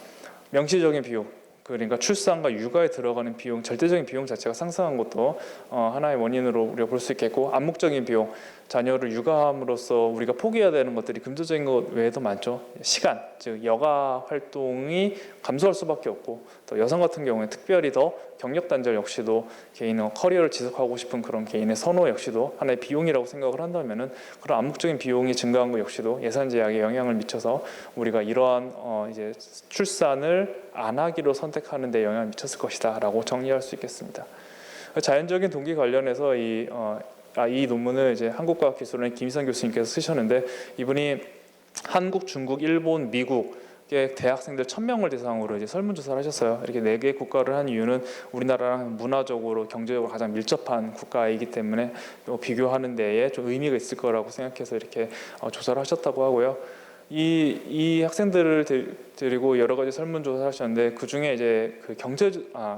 명시적인 비용, 그러니까 출산과 육아에 들어가는 비용, 절대적인 비용 자체가 상승한 것도 하나의 원인으로 우리가 볼 수 있겠고, 암묵적인 비용, 자녀를 육아함으로써 우리가 포기해야 되는 것들이 금전적인 것 외에도 많죠. 시간, 즉 여가 활동이 감소할 수밖에 없고, 또 여성 같은 경우에 특별히 더 경력 단절 역시도 개인의 커리어를 지속하고 싶은 그런 개인의 선호 역시도 하나의 비용이라고 생각을 한다면은, 그런 암묵적인 비용이 증가한 것 역시도 예산 제약에 영향을 미쳐서 우리가 이러한 이제 출산을 안 하기로 선택하는 데 영향을 미쳤을 것이다라고 정리할 수 있겠습니다. 자연적인 동기 관련해서 이 논문을 이제 한국과학기술원의 김희선 교수님께서 쓰셨는데, 이분이 한국, 중국, 일본, 미국의 대학생들 1000명을 대상으로 이제 설문조사를 하셨어요. 이렇게 4개 국가를 한 이유는 우리나라랑 문화적으로, 경제적으로 가장 밀접한 국가이기 때문에 비교하는 데에 좀 의미가 있을 거라고 생각해서 이렇게 조사를 하셨다고 하고요. 이 학생들을 데리고 여러 가지 설문조사를 하셨는데, 그 중에 이제 그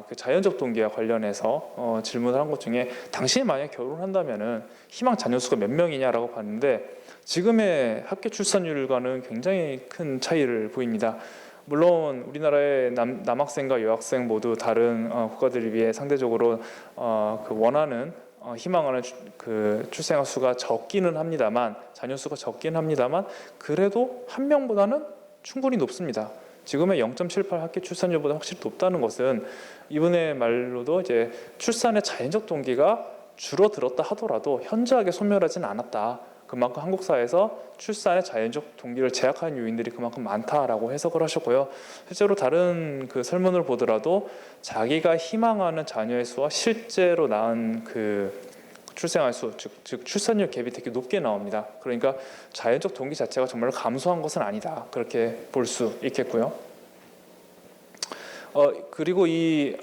그 자연적 동기와 관련해서 질문을 한 것 중에, 당신이 만약 결혼한다면은 희망 자녀 수가 몇 명이냐라고 봤는데, 지금의 합계 출산율과는 굉장히 큰 차이를 보입니다. 물론 우리나라의 남학생과 여학생 모두 다른 국가들에 비해 상대적으로 그 원하는 희망하는 그 출생아 수가 적기는 합니다만, 자녀 수가 적기는 합니다만, 그래도 한 명보다는 충분히 높습니다. 지금의 0.78 합계 출산율보다 확실히 높다는 것은, 이분의 말로도 이제 출산의 자연적 동기가 줄어들었다 하더라도 현저하게 소멸하지는 않았다. 그만큼 한국 사회에서 출산의 자연적 동기를 제약하는 요인들이 그만큼 많다라고 해석을 하셨고요. 실제로 다른 그 설문을 보더라도 자기가 희망하는 자녀의 수와 실제로 낳은 그 출생아 수, 즉 출산율 갭이 되게 높게 나옵니다. 그러니까 자연적 동기 자체가 정말 감소한 것은 아니다, 그렇게 볼 수 있겠고요. 그리고 이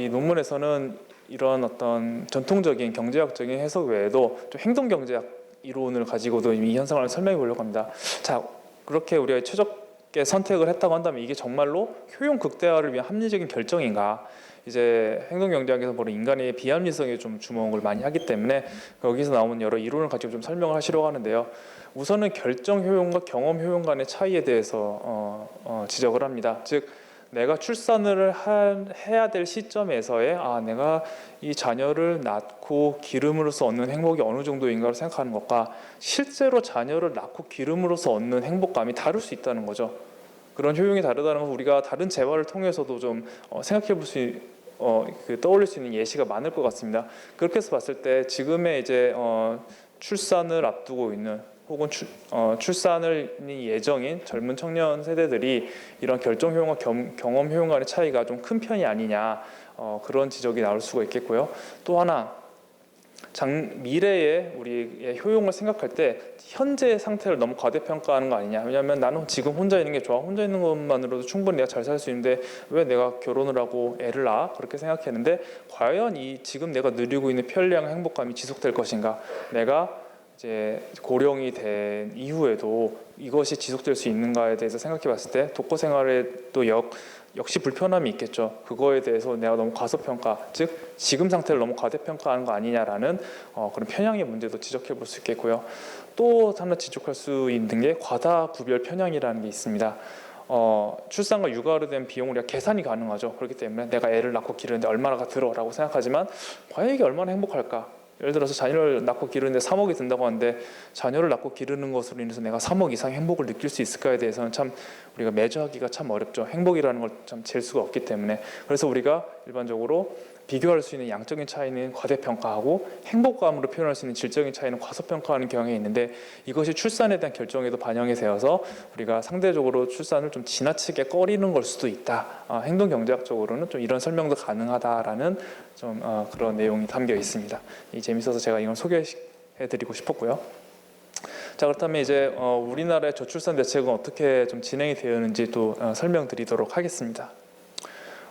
논문에서는 이런 어떤 전통적인 경제학적인 해석 외에도 좀 행동경제학 이론을 가지고도 이 현상을 설명해 보려고 합니다. 자, 그렇게 우리가 최적의 선택을 했다고 한다면 이게 정말로 효용 극대화를 위한 합리적인 결정인가? 이제 행동경제학에서 보는 인간의 비합리성에 좀 주목을 많이 하기 때문에 여기서 나오는 여러 이론을 가지고 좀 설명을 하시려고 하는데요. 우선은 결정 효용과 경험 효용 간의 차이에 대해서 지적을 합니다. 즉, 내가 출산을 해야 될 시점에서의 내가 이 자녀를 낳고 기름으로써 얻는 행복이 어느 정도인가를 생각하는 것과 실제로 자녀를 낳고 기름으로써 얻는 행복감이 다를 수 있다는 거죠. 그런 효용이 다르다는 건 우리가 다른 재화를 통해서도 좀 생각해 볼 수 떠올릴 수 있는 예시가 많을 것 같습니다. 그렇게 해서 봤을 때 지금의 이제 출산을 앞두고 있는 혹은 출산을 예정인 젊은 청년 세대들이 이런 결정 효용과 경험 효용 간의 차이가 좀 큰 편이 아니냐, 그런 지적이 나올 수가 있겠고요. 또 하나, 미래의 우리의 효용을 생각할 때 현재의 상태를 너무 과대평가하는 거 아니냐. 왜냐하면 나는 지금 혼자 있는 게 좋아, 혼자 있는 것만으로도 충분히 내가 잘 살 수 있는데 왜 내가 결혼을 하고 애를 낳아? 그렇게 생각했는데, 과연 지금 내가 누리고 있는 편리함, 행복감이 지속될 것인가? 내가 이제 고령이 된 이후에도 이것이 지속될 수 있는가에 대해서 생각해 봤을 때 독거 생활에도 역시 불편함이 있겠죠. 그거에 대해서 내가 너무 과소평가, 즉 지금 상태를 너무 과대평가하는 거 아니냐라는 그런 편향의 문제도 지적해 볼 수 있겠고요. 또 하나 지적할 수 있는 게 과다 구별 편향이라는 게 있습니다. 출산과 육아로 된 비용을 우리가 계산이 가능하죠. 그렇기 때문에 내가 애를 낳고 기르는데 얼마나 들어라고 생각하지만 과연 이게 얼마나 행복할까? 예를 들어서 자녀를 낳고 기르는데 3억이 든다고 하는데 자녀를 낳고 기르는 것으로 인해서 내가 3억 이상의 행복을 느낄 수 있을까에 대해서는 참 우리가 매주하기가 참 어렵죠. 행복이라는 걸 참 잴 수가 없기 때문에. 그래서 우리가 일반적으로 비교할 수 있는 양적인 차이는 과대평가하고 행복감으로 표현할 수 있는 질적인 차이는 과소평가하는 경향이 있는데, 이것이 출산에 대한 결정에도 반영이 되어서 우리가 상대적으로 출산을 좀 지나치게 꺼리는 걸 수도 있다. 행동 경제학적으로는 좀 이런 설명도 가능하다라는 좀 그런 내용이 담겨 있습니다. 재밌어서 제가 이걸 소개해드리고 싶었고요. 자, 그렇다면 이제 우리나라의 저출산 대책은 어떻게 좀 진행이 되었는지 또 설명드리도록 하겠습니다.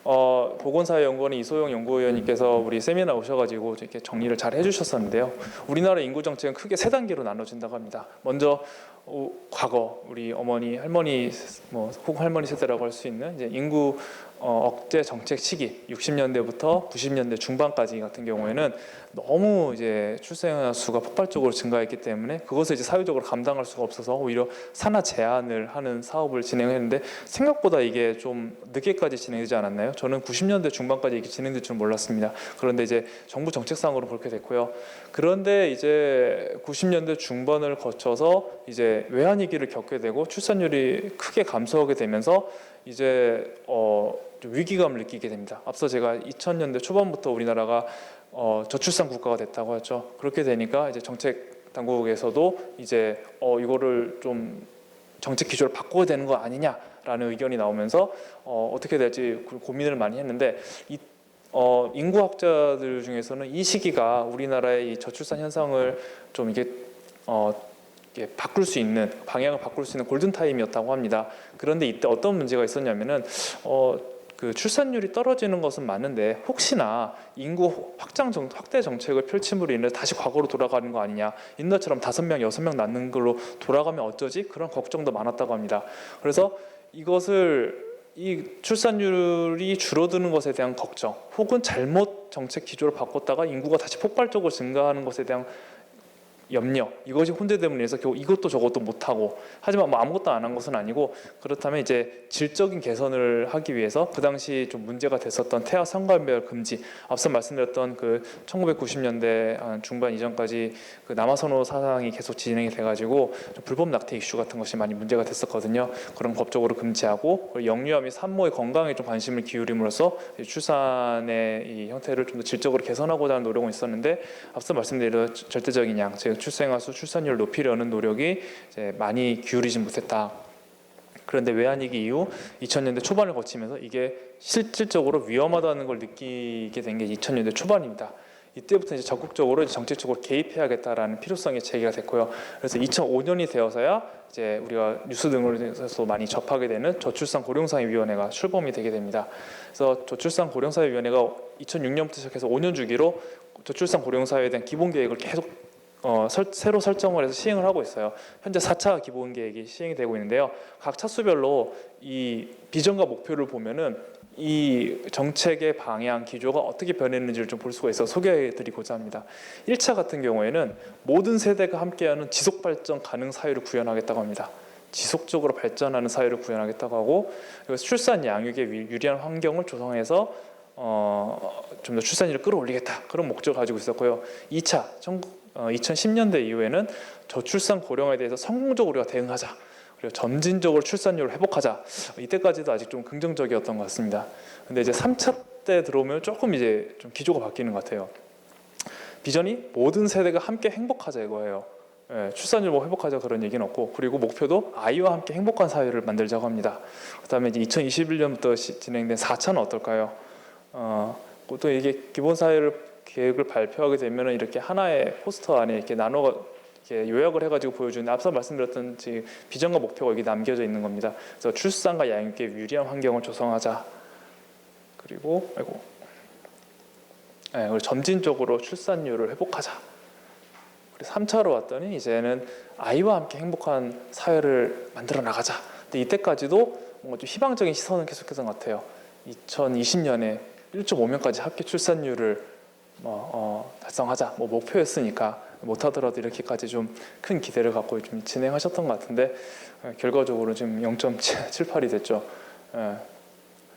보건사회연구원의 이소영 연구위원님께서 우리 세미나 오셔가지고 이렇게 정리를 잘 해주셨었는데요. 우리나라 인구 정책은 크게 세 단계로 나눠진다고 합니다. 먼저 과거 우리 어머니, 할머니, 혹은 할머니 세대라고 할 수 있는 이제 인구 억제 정책 시기 60년대부터 90년대 중반까지 같은 경우에는 너무 이제 출생 수가 폭발적으로 증가했기 때문에 그것을 이제 사회적으로 감당할 수가 없어서 오히려 산하 제한을 하는 사업을 진행했는데 생각보다 이게 좀 늦게까지 진행되지 않았나요? 저는 90년대 중반까지 이게 진행될 줄 몰랐습니다. 그런데 이제 정부 정책상으로 그렇게 됐고요. 그런데 이제 90년대 중반을 거쳐서 이제 외환위기를 겪게 되고 출산율이 크게 감소하게 되면서 이제 좀 위기감을 느끼게 됩니다. 앞서 제가 2000년대 초반부터 우리나라가 저출산 국가가 됐다고 했죠. 그렇게 되니까 이제 정책 당국에서도 이제 이거를 좀 정책 기조를 바꿔야 되는 거 아니냐라는 의견이 나오면서 어떻게 될지 고민을 많이 했는데 인구학자들 중에서는 이 시기가 우리나라의 이 저출산 현상을 좀 이게 바꿀 수 있는 방향을 바꿀 수 있는 골든 타임이었다고 합니다. 그런데 이때 어떤 문제가 있었냐면은 그 출산율이 떨어지는 것은 맞는데 혹시나 인구 확대 정책을 펼침으로 인해 다시 과거로 돌아가는 거 아니냐, 옛날처럼 5명, 6명 낳는 걸로 돌아가면 어쩌지? 그런 걱정도 많았다고 합니다. 그래서 이 출산율이 줄어드는 것에 대한 걱정, 혹은 잘못 정책 기조를 바꿨다가 인구가 다시 폭발적으로 증가하는 것에 대한 염려, 이것이 혼재됨으로 인해서 겨우 이것도 저것도 못하고, 하지만 아무것도 안 한 것은 아니고, 그렇다면 이제 질적인 개선을 하기 위해서 그 당시 좀 문제가 됐었던 태아 성관별 금지, 앞서 말씀드렸던 그 1990년대 중반 이전까지 그 남아선호 사상이 계속 진행이 돼가지고 좀 불법 낙태 이슈 같은 것이 많이 문제가 됐었거든요. 그런 법적으로 금지하고, 영유아 및 산모의 건강에 좀 관심을 기울임으로써 출산의 이 형태를 좀 더 질적으로 개선하고자 하는 노력은 있었는데, 앞서 말씀드린 절대적인 양, 즉 출생아 수, 출산율을 높이려는 노력이 이제 많이 기울이지 못했다. 그런데 외환위기 이후 2000년대 초반을 거치면서 이게 실질적으로 위험하다는 걸 느끼게 된 게 2000년대 초반입니다. 이때부터 이제 적극적으로 정책적으로 개입해야겠다라는 필요성이 제기가 됐고요. 그래서 2005년이 되어서야 이제 우리가 뉴스 등으로서 많이 접하게 되는 저출산 고령사회위원회가 출범이 되게 됩니다. 그래서 저출산 고령사회위원회가 2006년부터 시작해서 5년 주기로 저출산 고령사회에 대한 기본 계획을 계속 새로 설정을 해서 시행을 하고 있어요. 현재 4차 기본계획이 시행이 되고 있는데요. 각 차수별로 이 비전과 목표를 보면은 이 정책의 방향, 기조가 어떻게 변했는지를 좀 볼 수가 있어 소개해드리고자 합니다. 1차 같은 경우에는 모든 세대가 함께하는 지속발전 가능 사회를 구현하겠다고 합니다. 지속적으로 발전하는 사회를 구현하겠다고 하고, 그리고 출산 양육에 유리한 환경을 조성해서 좀 더 출산율을 끌어올리겠다, 그런 목적을 가지고 있었고요. 2차 2010년대 이후에는 저출산 고령화에 대해서 성공적으로 우리가 대응하자, 그리고 점진적으로 출산율을 회복하자. 이때까지도 아직 좀 긍정적이었던 것 같습니다. 근데 이제 3차 때 들어오면 조금 이제 좀 기조가 바뀌는 것 같아요. 비전이 모든 세대가 함께 행복하자 이거예요. 출산율 회복하자 그런 얘기는 없고, 그리고 목표도 아이와 함께 행복한 사회를 만들자고 합니다. 그다음에 이제 2021년부터 진행된 4차는 어떨까요? 또 이게 기본 사회를 계획을 발표하게 되면 이렇게 하나의 포스터 안에 이렇게 이렇게 요약을 해가지고 보여주는, 앞서 말씀드렸던 비전과 목표가 여기 남겨져 있는 겁니다. 그래서 출산과 양육에 유리한 환경을 조성하자. 그리고 그리고 점진적으로 출산율을 회복하자. 그리고 3차로 왔더니 이제는 아이와 함께 행복한 사회를 만들어 나가자. 근데 이때까지도 뭔가 좀 희망적인 시선은 계속했던 것 같아요. 2020년에 1.5명까지 합계 출산율을 달성하자, 목표였으니까 못하더라도 이렇게까지 좀 큰 기대를 갖고 좀 진행하셨던 것 같은데 결과적으로 지금 0.78이 됐죠.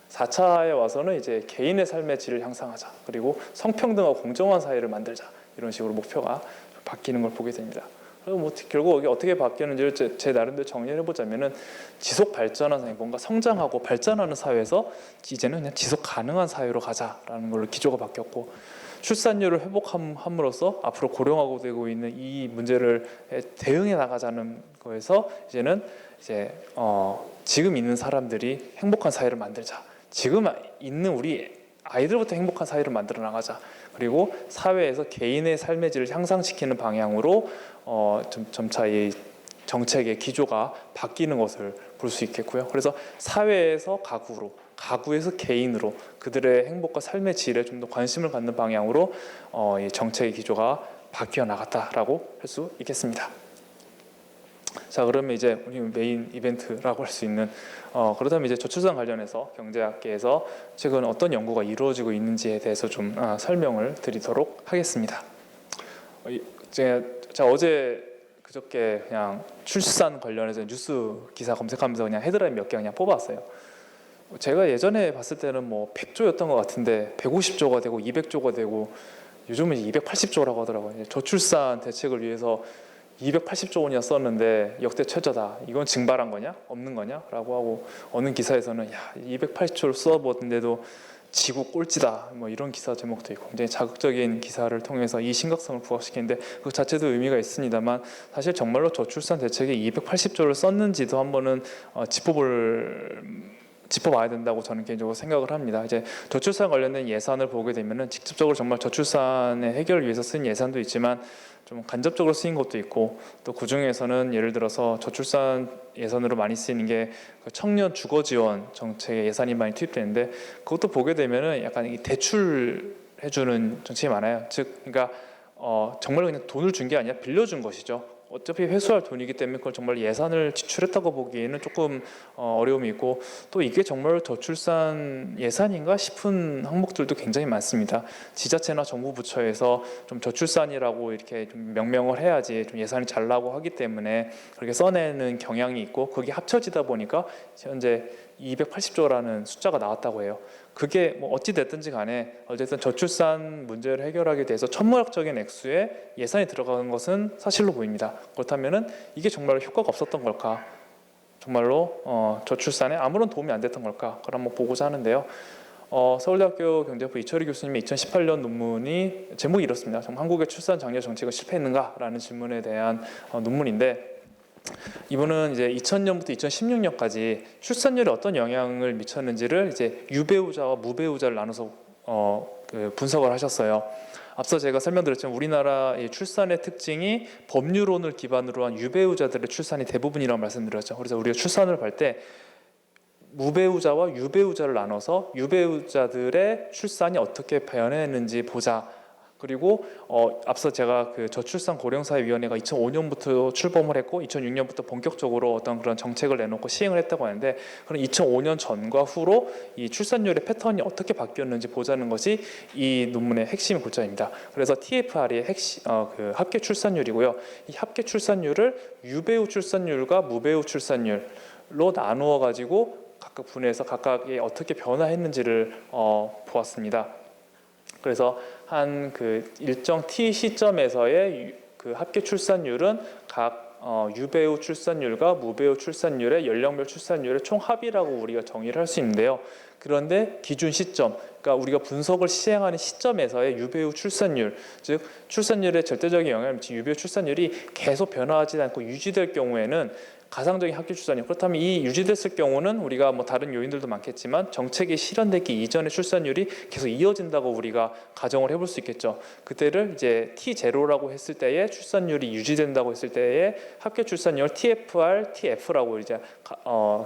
4차에 와서는 이제 개인의 삶의 질을 향상하자, 그리고 성평등하고 공정한 사회를 만들자, 이런 식으로 목표가 바뀌는 걸 보게 됩니다. 그리고 뭐 결국 이게 어떻게 바뀌었는지를 제 나름대로 정리를 해보자면은 지속 발전한 사회, 뭔가 성장하고 발전하는 사회에서 이제는 그냥 지속 가능한 사회로 가자라는 걸로 기조가 바뀌었고, 출산율을 회복함으로써 앞으로 고령화가 되고 있는 이 문제를 대응해 나가자는 거에서 이제는 지금 있는 사람들이 행복한 사회를 만들자, 지금 있는 우리 아이들부터 행복한 사회를 만들어 나가자, 그리고 사회에서 개인의 삶의 질을 향상시키는 방향으로 점차 이 정책의 기조가 바뀌는 것을 볼 수 있겠고요. 그래서 사회에서 가구로, 가구에서 개인으로 그들의 행복과 삶의 질에 좀 더 관심을 갖는 방향으로 이 정책의 기조가 바뀌어 나갔다라고 할 수 있겠습니다. 자, 그러면 이제 우리 메인 이벤트라고 할 수 있는 그렇다면 이제 저출산 관련해서 경제학계에서 최근 어떤 연구가 이루어지고 있는지에 대해서 좀 설명을 드리도록 하겠습니다. 제가 어제 그저께 그냥 출산 관련해서 뉴스 기사 검색하면서 그냥 헤드라인 몇 개 그냥 뽑았어요. 제가 예전에 봤을 때는 뭐 100조였던 것 같은데 150조가 되고 200조가 되고 요즘은 280조라고 하더라고요. 저출산 대책을 위해서 280조 원이나 썼는데 역대 최저다. 이건 증발한 거냐? 없는 거냐? 라고 하고, 어느 기사에서는 280조를 써봤는데도 지구 꼴찌다, 뭐 이런 기사 제목도 있고, 굉장히 자극적인 기사를 통해서 이 심각성을 부각시키는데 그 자체도 의미가 있습니다만, 사실 정말로 저출산 대책에 280조를 썼는지도 한번은 짚어봐야 된다고 저는 개인적으로 생각을 합니다. 이제 저출산 관련된 예산을 보게 되면은 직접적으로 정말 저출산의 해결을 위해서 쓴 예산도 있지만 좀 간접적으로 쓰인 것도 있고, 또 그 중에서는 예를 들어서 저출산 예산으로 많이 쓰이는 게 청년 주거 지원 정책에 예산이 많이 투입되는데, 그것도 보게 되면은 약간 이 대출해주는 정책이 많아요. 즉, 그러니까 정말 그냥 돈을 준 게 아니라 빌려준 것이죠. 어차피 회수할 돈이기 때문에 그걸 정말 예산을 지출했다고 보기에는 조금 어려움이 있고, 또 이게 정말 저출산 예산인가 싶은 항목들도 굉장히 많습니다. 지자체나 정부 부처에서 좀 저출산이라고 이렇게 좀 명명을 해야지 좀 예산이 잘 나오고 하기 때문에 그렇게 써내는 경향이 있고, 그게 합쳐지다 보니까 현재 280조라는 숫자가 나왔다고 해요. 그게 뭐 어찌 됐든지 간에 어쨌든 저출산 문제를 해결하기 위해서 천문학적인 액수의 예산이 들어가는 것은 사실로 보입니다. 그렇다면은 이게 정말로 효과가 없었던 걸까? 정말로 저출산에 아무런 도움이 안 됐던 걸까? 그걸 한번 보고자 하는데요. 서울대학교 경제학부 이철희 교수님의 2018년 논문이 제목이 이렇습니다. 정말 한국의 출산 장려 정책은 실패했는가? 라는 질문에 대한 논문인데, 이분은 이제 2000년부터 2016년까지 출산율에 어떤 영향을 미쳤는지를 이제 유배우자와 무배우자를 나눠서 분석을 하셨어요. 앞서 제가 설명드렸지만 우리나라의 출산의 특징이 법률론을 기반으로 한 유배우자들의 출산이 대부분이라고 말씀드렸죠. 그래서 우리가 출산을 할 때 무배우자와 유배우자를 나눠서 유배우자들의 출산이 어떻게 변했는지 보자. 그리고 앞서 제가 그 저출산 고령사회위원회가 2005년부터 출범을 했고 2006년부터 본격적으로 어떤 그런 정책을 내놓고 시행을 했다고 하는데, 그럼 2005년 전과 후로 이 출산율의 패턴이 어떻게 바뀌었는지 보자는 것이 이 논문의 핵심 골자입니다. 그래서 TFR의 핵심 그 합계 출산율이고요. 이 합계 출산율을 유배우 출산율과 무배우 출산율로 나누어 가지고 각각 분해해서 각각이 어떻게 변화했는지를 보았습니다. 그래서 한 그 일정 T 시점에서의 그 합계 출산율은 각 유배우 출산율과 무배우 출산율의 연령별 출산율의 총합이라고 우리가 정의를 할 수 있는데요. 그런데 기준 시점, 그러니까 우리가 분석을 시행하는 시점에서의 유배우 출산율, 즉 출산율에 절대적인 영향을 미친 유배우 출산율이 계속 변화하지 않고 유지될 경우에는 가상적인 합계 출산율, 그렇다면 이 유지됐을 경우는 우리가 뭐 다른 요인들도 많겠지만 정책이 실현되기 이전의 출산율이 계속 이어진다고 우리가 가정을 해볼 수 있겠죠. 그때를 이제 T0라고 했을 때의 출산율이 유지된다고 했을 때의 합계 출산율 TFR, TF라고 이제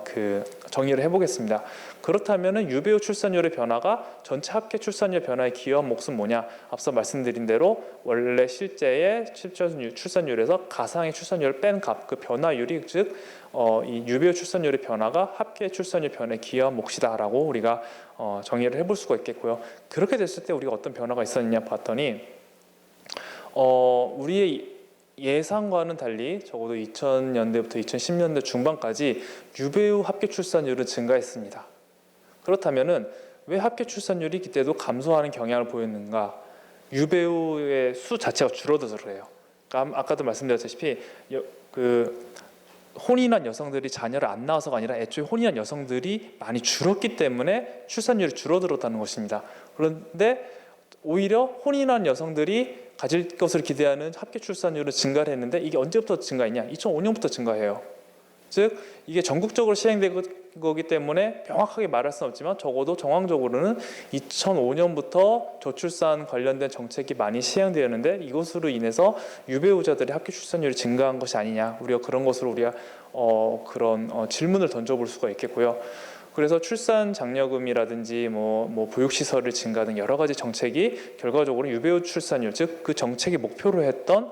그 정의를 해보겠습니다. 그렇다면은 유배우 출산율의 변화가 전체 합계 출산율 변화에 기여한 몫은 뭐냐? 앞서 말씀드린 대로 원래 실제의 출산율에서 가상의 출산율을 뺀 값, 그 변화율이 즉 이 유배우 출산율의 변화가 합계 출산율 변화에 기여한 몫이다라고 우리가 정의를 해볼 수가 있겠고요. 그렇게 됐을 때 우리가 어떤 변화가 있었느냐 봤더니 우리의 예상과는 달리 적어도 2000년대부터 2010년대 중반까지 유배우 합계 출산율은 증가했습니다. 그렇다면은 왜 합계 출산율이 그때도 감소하는 경향을 보였는가? 유배우의 수 자체가 줄어들어서 그래요. 그러니까 아까도 말씀드렸다시피 혼인한 여성들이 자녀를 안 낳아서가 아니라 애초에 혼인한 여성들이 많이 줄었기 때문에 출산율이 줄어들었다는 것입니다. 그런데 오히려 혼인한 여성들이 가질 것을 기대하는 합계 출산율은 증가를 했는데 이게 언제부터 증가했냐? 2005년부터 증가해요. 즉 이게 전국적으로 시행된 거기 때문에 명확하게 말할 수는 없지만 적어도 정황적으로는 2005년부터 저출산 관련된 정책이 많이 시행되었는데 이것으로 인해서 유배우자들의 합계 출산율이 증가한 것이 아니냐, 우리가 그런 것으로 질문을 던져볼 수가 있겠고요. 그래서 출산 장려금이라든지 보육시설을 증가 등 여러 가지 정책이 결과적으로 유배우 출산율, 즉 그 정책이 목표로 했던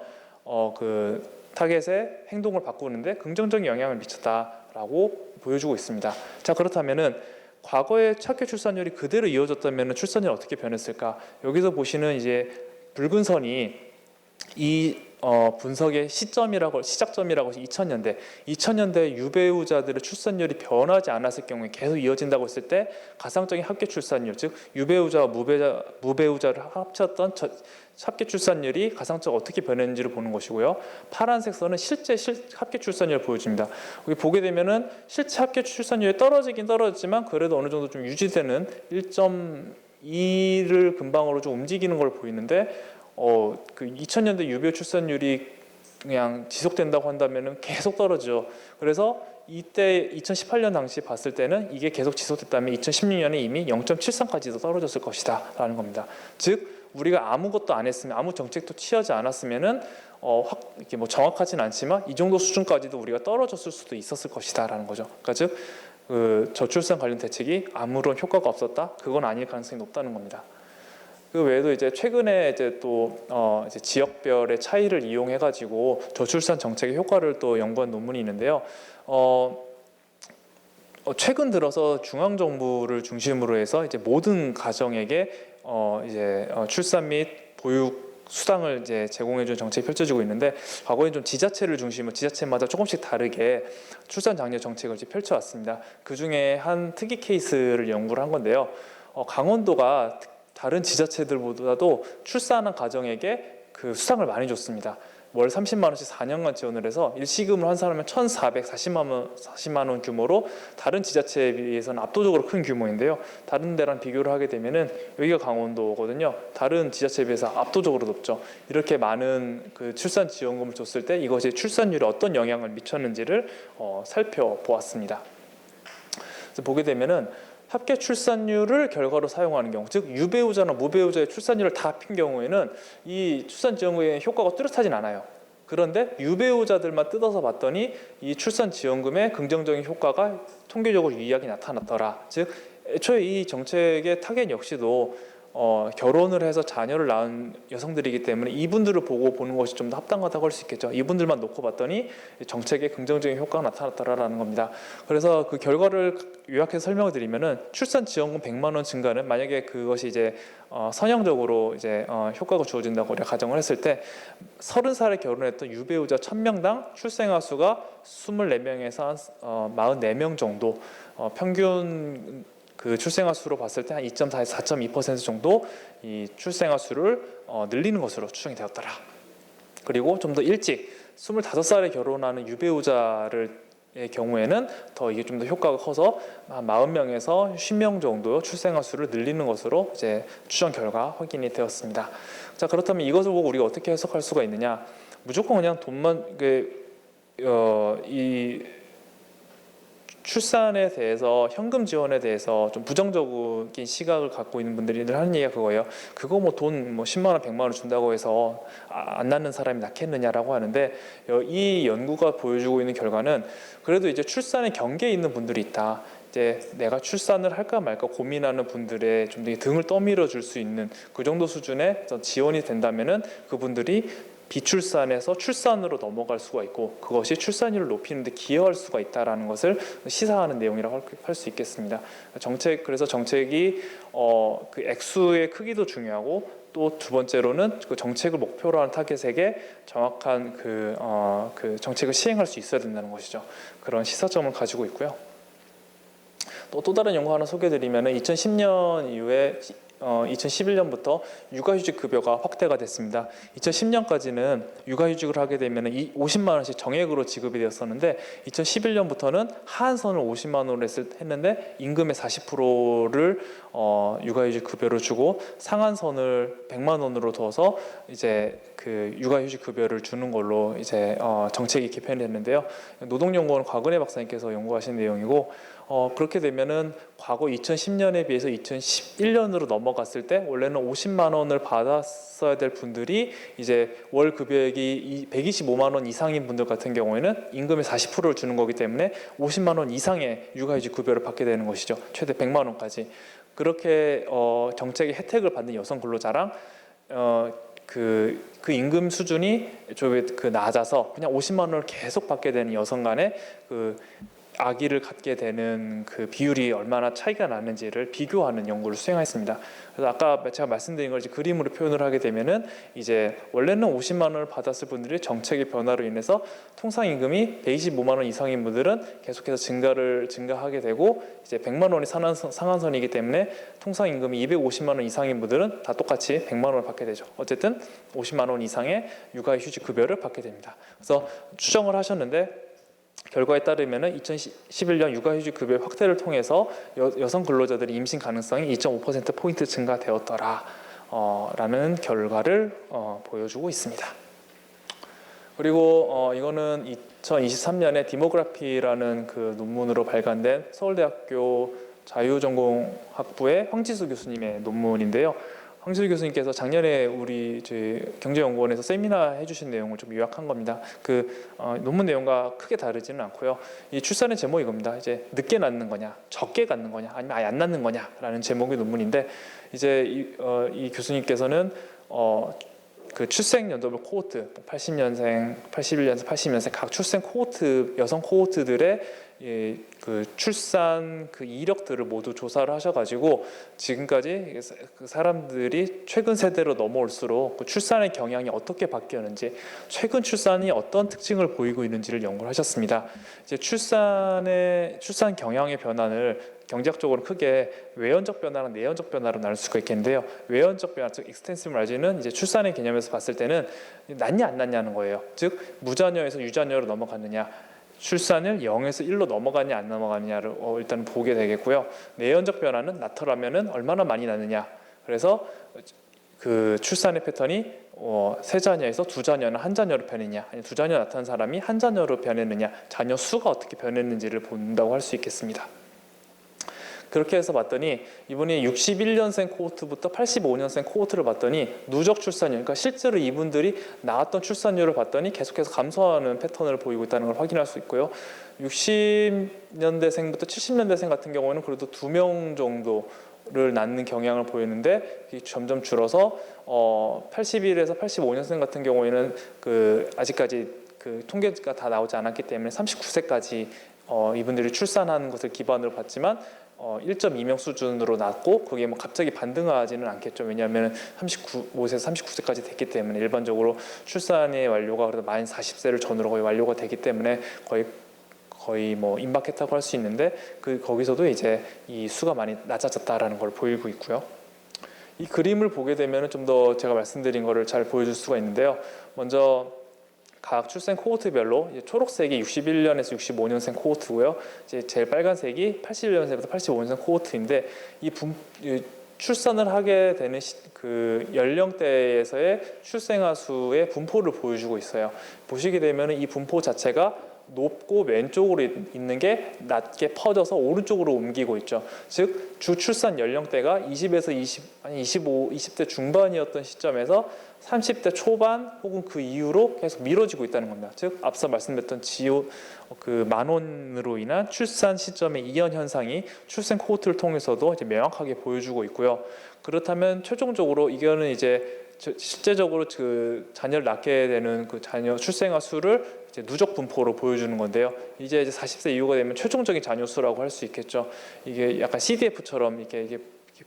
그 타겟의 행동을 바꾸는데 긍정적인 영향을 미쳤다라고 보여주고 있습니다. 자, 그렇다면은 과거의 합계 출산율이 그대로 이어졌다면 출산율이 어떻게 변했을까? 여기서 보시는 이제 붉은 선이 이 분석의 시작점이라고 2000년대 유배우자들의 출산율이 변하지 않았을 경우에 계속 이어진다고 했을 때 가상적인 합계 출산율, 즉 유배우자와 무배우자를 합쳤던 합계 출산율이 가상적으로 어떻게 변했는지를 보는 것이고요. 파란색 선은 실제 합계 출산율을 보여줍니다. 여기 보게 되면은 실제 합계 출산율이 떨어지긴 떨어졌지만 그래도 어느 정도 좀 유지되는 1.2를 근방으로 좀 움직이는 걸 보이는데 그 2000년대 유배우 출산율이 그냥 지속된다고 한다면은 계속 떨어지죠. 그래서 이때 2018년 당시 봤을 때는 이게 계속 지속됐다면 2016년에 이미 0.73까지도 떨어졌을 것이다라는 겁니다. 즉 우리가 아무것도 안 했으면, 아무 정책도 취하지 않았으면은 이렇게 정확하진 않지만 이 정도 수준까지도 우리가 떨어졌을 수도 있었을 것이다라는 거죠. 그러니까 즉 저출산 관련 대책이 아무런 효과가 없었다? 그건 아닐 가능성이 높다는 겁니다. 그 외에도 이제 최근에 이제 또 이제 지역별의 차이를 이용해 가지고 저출산 정책의 효과를 또 연구한 논문이 있는데요. 최근 들어서 중앙 정부를 중심으로 해서 이제 모든 가정에게 출산 및 보육 수당을 이제 제공해주는 정책이 펼쳐지고 있는데 과거에 좀 지자체마다 조금씩 다르게 출산 장려 정책을 이제 펼쳐왔습니다. 그 중에 한 특이 케이스를 연구를 한 건데요. 강원도가 다른 지자체들보다도 출산한 가정에게 그 수당을 많이 줬습니다. 월 30만 원씩 4년간 지원을 해서 일시금을 환산하면 1,440만 원 규모로 다른 지자체에 비해서는 압도적으로 큰 규모인데요. 다른 데랑 비교를 하게 되면은 여기가 강원도거든요. 다른 지자체에 비해서 압도적으로 높죠. 이렇게 많은 그 출산 지원금을 줬을 때 이것이 출산율에 어떤 영향을 미쳤는지를 살펴보았습니다. 그래서 보게 되면은 합계 출산율을 결과로 사용하는 경우, 즉 유배우자나 무배우자의 출산율을 다 합친 경우에는 이 출산 지원금의 효과가 뚜렷하진 않아요. 그런데 유배우자들만 뜯어서 봤더니 이 출산 지원금의 긍정적인 효과가 통계적으로 유의하게 나타났더라. 즉 애초에 이 정책의 타겟 역시도 결혼을 해서 자녀를 낳은 여성들이기 때문에 이분들을 보고 보는 것이 좀 더 합당하다고 할 수 있겠죠. 이분들만 놓고 봤더니 정책의 긍정적인 효과가 나타났더라라는 겁니다. 그래서 그 결과를 요약해서 설명을 드리면은 출산 지원금 100만 원 증가는 만약에 그것이 이제 선형적으로 이제 효과가 주어진다고 우리가 가정을 했을 때 30살에 결혼했던 유배우자 1000명당 출생아 수가 24명에서 44명 정도 평균 그 출생아 수로 봤을 때 한 2.4에서 4.2% 정도 이 출생아 수를 늘리는 것으로 추정이 되었더라. 그리고 좀 더 일찍 25살에 결혼하는 유배우자의 경우에는 더 이게 좀 더 효과가 커서 한 40명에서 50명 정도 출생아 수를 늘리는 것으로 이제 추정 결과 확인이 되었습니다. 자, 그렇다면 이것을 보고 우리가 어떻게 해석할 수가 있느냐? 무조건 그냥 이 출산에 대해서 현금 지원에 대해서 좀 부정적인 시각을 갖고 있는 분들이 늘 하는 얘기가 그거예요. 그거 돈 10만 원, 100만 원 준다고 해서 안 낳는 사람이 낳겠느냐라고 하는데 이 연구가 보여주고 있는 결과는 그래도 이제 출산의 경계에 있는 분들이 있다. 이제 내가 출산을 할까 말까 고민하는 분들의 좀 등을 떠밀어 줄 수 있는 그 정도 수준의 지원이 된다면은 그분들이 비출산에서 출산으로 넘어갈 수가 있고 그것이 출산율을 높이는 데 기여할 수가 있다라는 것을 시사하는 내용이라고 할 수 있겠습니다. 그래서 정책이 그 액수의 크기도 중요하고 또 두 번째로는 그 정책을 목표로 하는 타겟에게 정확한 그 정책을 시행할 수 있어야 된다는 것이죠. 그런 시사점을 가지고 있고요. 또 다른 연구 하나 소개해드리면 2010년 이후에 2011년부터 육아휴직 급여가 확대가 됐습니다. 2010년까지는 육아휴직을 하게 되면 50만 원씩 정액으로 지급이 되었었는데 2011년부터는 하한선을 50만 원으로 했는데 임금의 40%를 육아휴직 급여로 주고 상한선을 100만 원으로 둬서 이제 그 육아휴직 급여를 주는 걸로 이제 정책이 개편됐는데요. 노동연구원 곽은혜 박사님께서 연구하신 내용이고 그렇게 되면은 과거 2010년에 비해서 2011년으로 넘어갔을 때 원래는 50만 원을 받았어야 될 분들이 이제 월 급여액이 125만 원 이상인 분들 같은 경우에는 임금의 40%를 주는 거기 때문에 50만 원 이상의 육아휴직 급여를 받게 되는 것이죠. 최대 100만 원까지. 그렇게 정책의 혜택을 받는 여성 근로자랑 그 임금 수준이 좀 낮아서 그냥 50만 원을 계속 받게 되는 여성 간의 그 아기를 갖게 되는 그 비율이 얼마나 차이가 나는지를 비교하는 연구를 수행했습니다. 그래서 아까 제가 말씀드린 걸 이제 그림으로 표현을 하게 되면은 이제 원래는 50만 원을 받았을 분들이 정책의 변화로 인해서 통상 임금이 125만 원 이상인 분들은 계속해서 증가하게 되고 이제 100만 원이 상한선이기 때문에 통상 임금이 250만 원 이상인 분들은 다 똑같이 100만 원을 받게 되죠. 어쨌든 50만 원 이상의 육아휴직 급여를 받게 됩니다. 그래서 추정을 하셨는데 결과에 따르면 2011년 육아휴직 급여 확대를 통해서 여성 근로자들의 임신 가능성이 2.5%포인트 증가되었더라 라는 결과를 보여주고 있습니다. 그리고 이거는 2023년에 디모그래피라는 그 논문으로 발간된 서울대학교 자유전공학부의 황지수 교수님의 논문인데요. 황지수 교수님께서 작년에 우리 경제연구원에서 세미나 해주신 내용을 좀 요약한 겁니다. 논문 내용과 크게 다르지는 않고요. 이 출산의 제목이 이겁니다. 이제 늦게 낳는 거냐, 적게 낳는 거냐, 아니면 아예 안 낳는 거냐라는 제목의 논문인데 이제 이 교수님께서는 그 출생 연도별 코호트, 80년생, 81년생, 80년생 각 출생 코호트 여성 코호트들의 그 출산 그 이력들을 모두 조사를 하셔가지고 지금까지 그 사람들이 최근 세대로 넘어올수록 그 출산의 경향이 어떻게 바뀌었는지 최근 출산이 어떤 특징을 보이고 있는지를 연구를 하셨습니다. 이제 출산 경향의 변화를 경제학적으로 크게 외연적 변화랑 내연적 변화로 나눌 수가 있겠는데요. 외연적 변화, 즉 익스텐시브 마진은 이제 출산의 개념에서 봤을 때는 낳냐 안 낳냐는 거예요. 즉 무자녀에서 유자녀로 넘어갔느냐, 출산을 0에서 1로 넘어가냐 안 넘어가느냐를 일단 보게 되겠고요. 내연적 변화는 낳더라면은 얼마나 많이 낳느냐. 그래서 그 출산의 패턴이 세 자녀에서 두 자녀나 한 자녀로 변했냐, 아니 두 자녀 낳던 사람이 한 자녀로 변했느냐, 자녀 수가 어떻게 변했는지를 본다고 할 수 있겠습니다. 그렇게 해서 봤더니 이분이 61년생 코호트부터 85년생 코호트를 봤더니 누적 출산율, 그러니까 실제로 이분들이 낳았던 출산율을 봤더니 계속해서 감소하는 패턴을 보이고 있다는 걸 확인할 수 있고요. 60년대생부터 70년대생 같은 경우에는 그래도 2명 정도를 낳는 경향을 보이는데 점점 줄어서 81에서 85년생 같은 경우에는 아직까지 그 통계가 다 나오지 않았기 때문에 39세까지 이분들이 출산하는 것을 기반으로 봤지만 1.2명 수준으로 낮고 그게 뭐 갑자기 반등하지는 않겠죠. 왜냐하면 35세에서 39세까지 됐기 때문에 일반적으로 출산의 완료가 그래도 만 40세를 전후로 거의 완료가 되기 때문에 거의 뭐 임박했다고 할 수 있는데 거기서도 이제 이 수가 많이 낮아졌다라는 걸 보이고 있고요. 이 그림을 보게 되면 좀 더 제가 말씀드린 거를 잘 보여줄 수가 있는데요. 먼저 각 출생 코호트별로 초록색이 61년에서 65년생 코호트고요. 이제 제일 빨간색이 81년생부터 85년생 코호트인데 이 출산을 하게 되는 그 연령대에서의 출생아 수의 분포를 보여주고 있어요. 보시게 되면 이 분포 자체가 높고 왼쪽으로 있는 게 낮게 퍼져서 오른쪽으로 옮기고 있죠. 즉 주 출산 연령대가 20에서 20대 중반이었던 시점에서 30대 초반 혹은 그 이후로 계속 미뤄지고 있다는 겁니다. 즉 앞서 말씀드렸던 만원으로 인한 출산 시점의 이연 현상이 출생 코호트를 통해서도 이제 명확하게 보여주고 있고요. 그렇다면 최종적으로 이거는 이제 실제적으로 그 자녀를 낳게 되는 그 자녀 출생아 수를 이제 누적 분포로 보여주는 건데요. 이제 40세 이후가 되면 최종적인 자녀 수라고 할 수 있겠죠. 이게 약간 CDF처럼 이게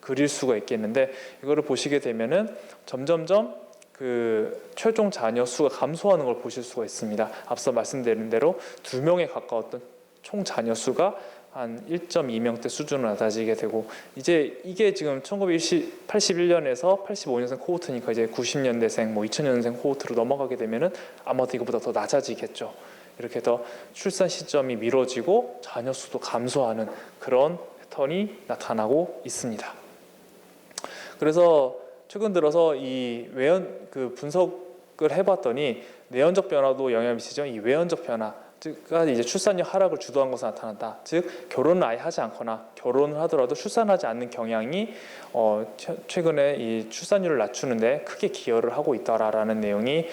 그릴 수가 있겠는데, 이거를 보시게 되면은 점점점 그 최종 자녀 수가 감소하는 걸 보실 수가 있습니다. 앞서 말씀드린 대로 2명에 가까웠던 총 자녀 수가 한 1.2명대 수준으로 낮아지게 되고, 이제 이게 지금 1981년에서 85년생 코호트니까 이제 90년대생, 2000년생 코호트로 넘어가게 되면은 아마도 이거보다 더 낮아지겠죠. 이렇게 해서 출산 시점이 미뤄지고 자녀 수도 감소하는 그런 패턴이 나타나고 있습니다. 그래서 최근 들어서 이 그 분석을 해봤더니 내연적 변화도 영향을 미치죠. 이 외연적 변화가 이제 출산율 하락을 주도한 것으로 나타난다. 즉 결혼을 아예 하지 않거나 결혼을 하더라도 출산하지 않는 경향이 최근에 이 출산율을 낮추는데 크게 기여를 하고 있다라는 내용이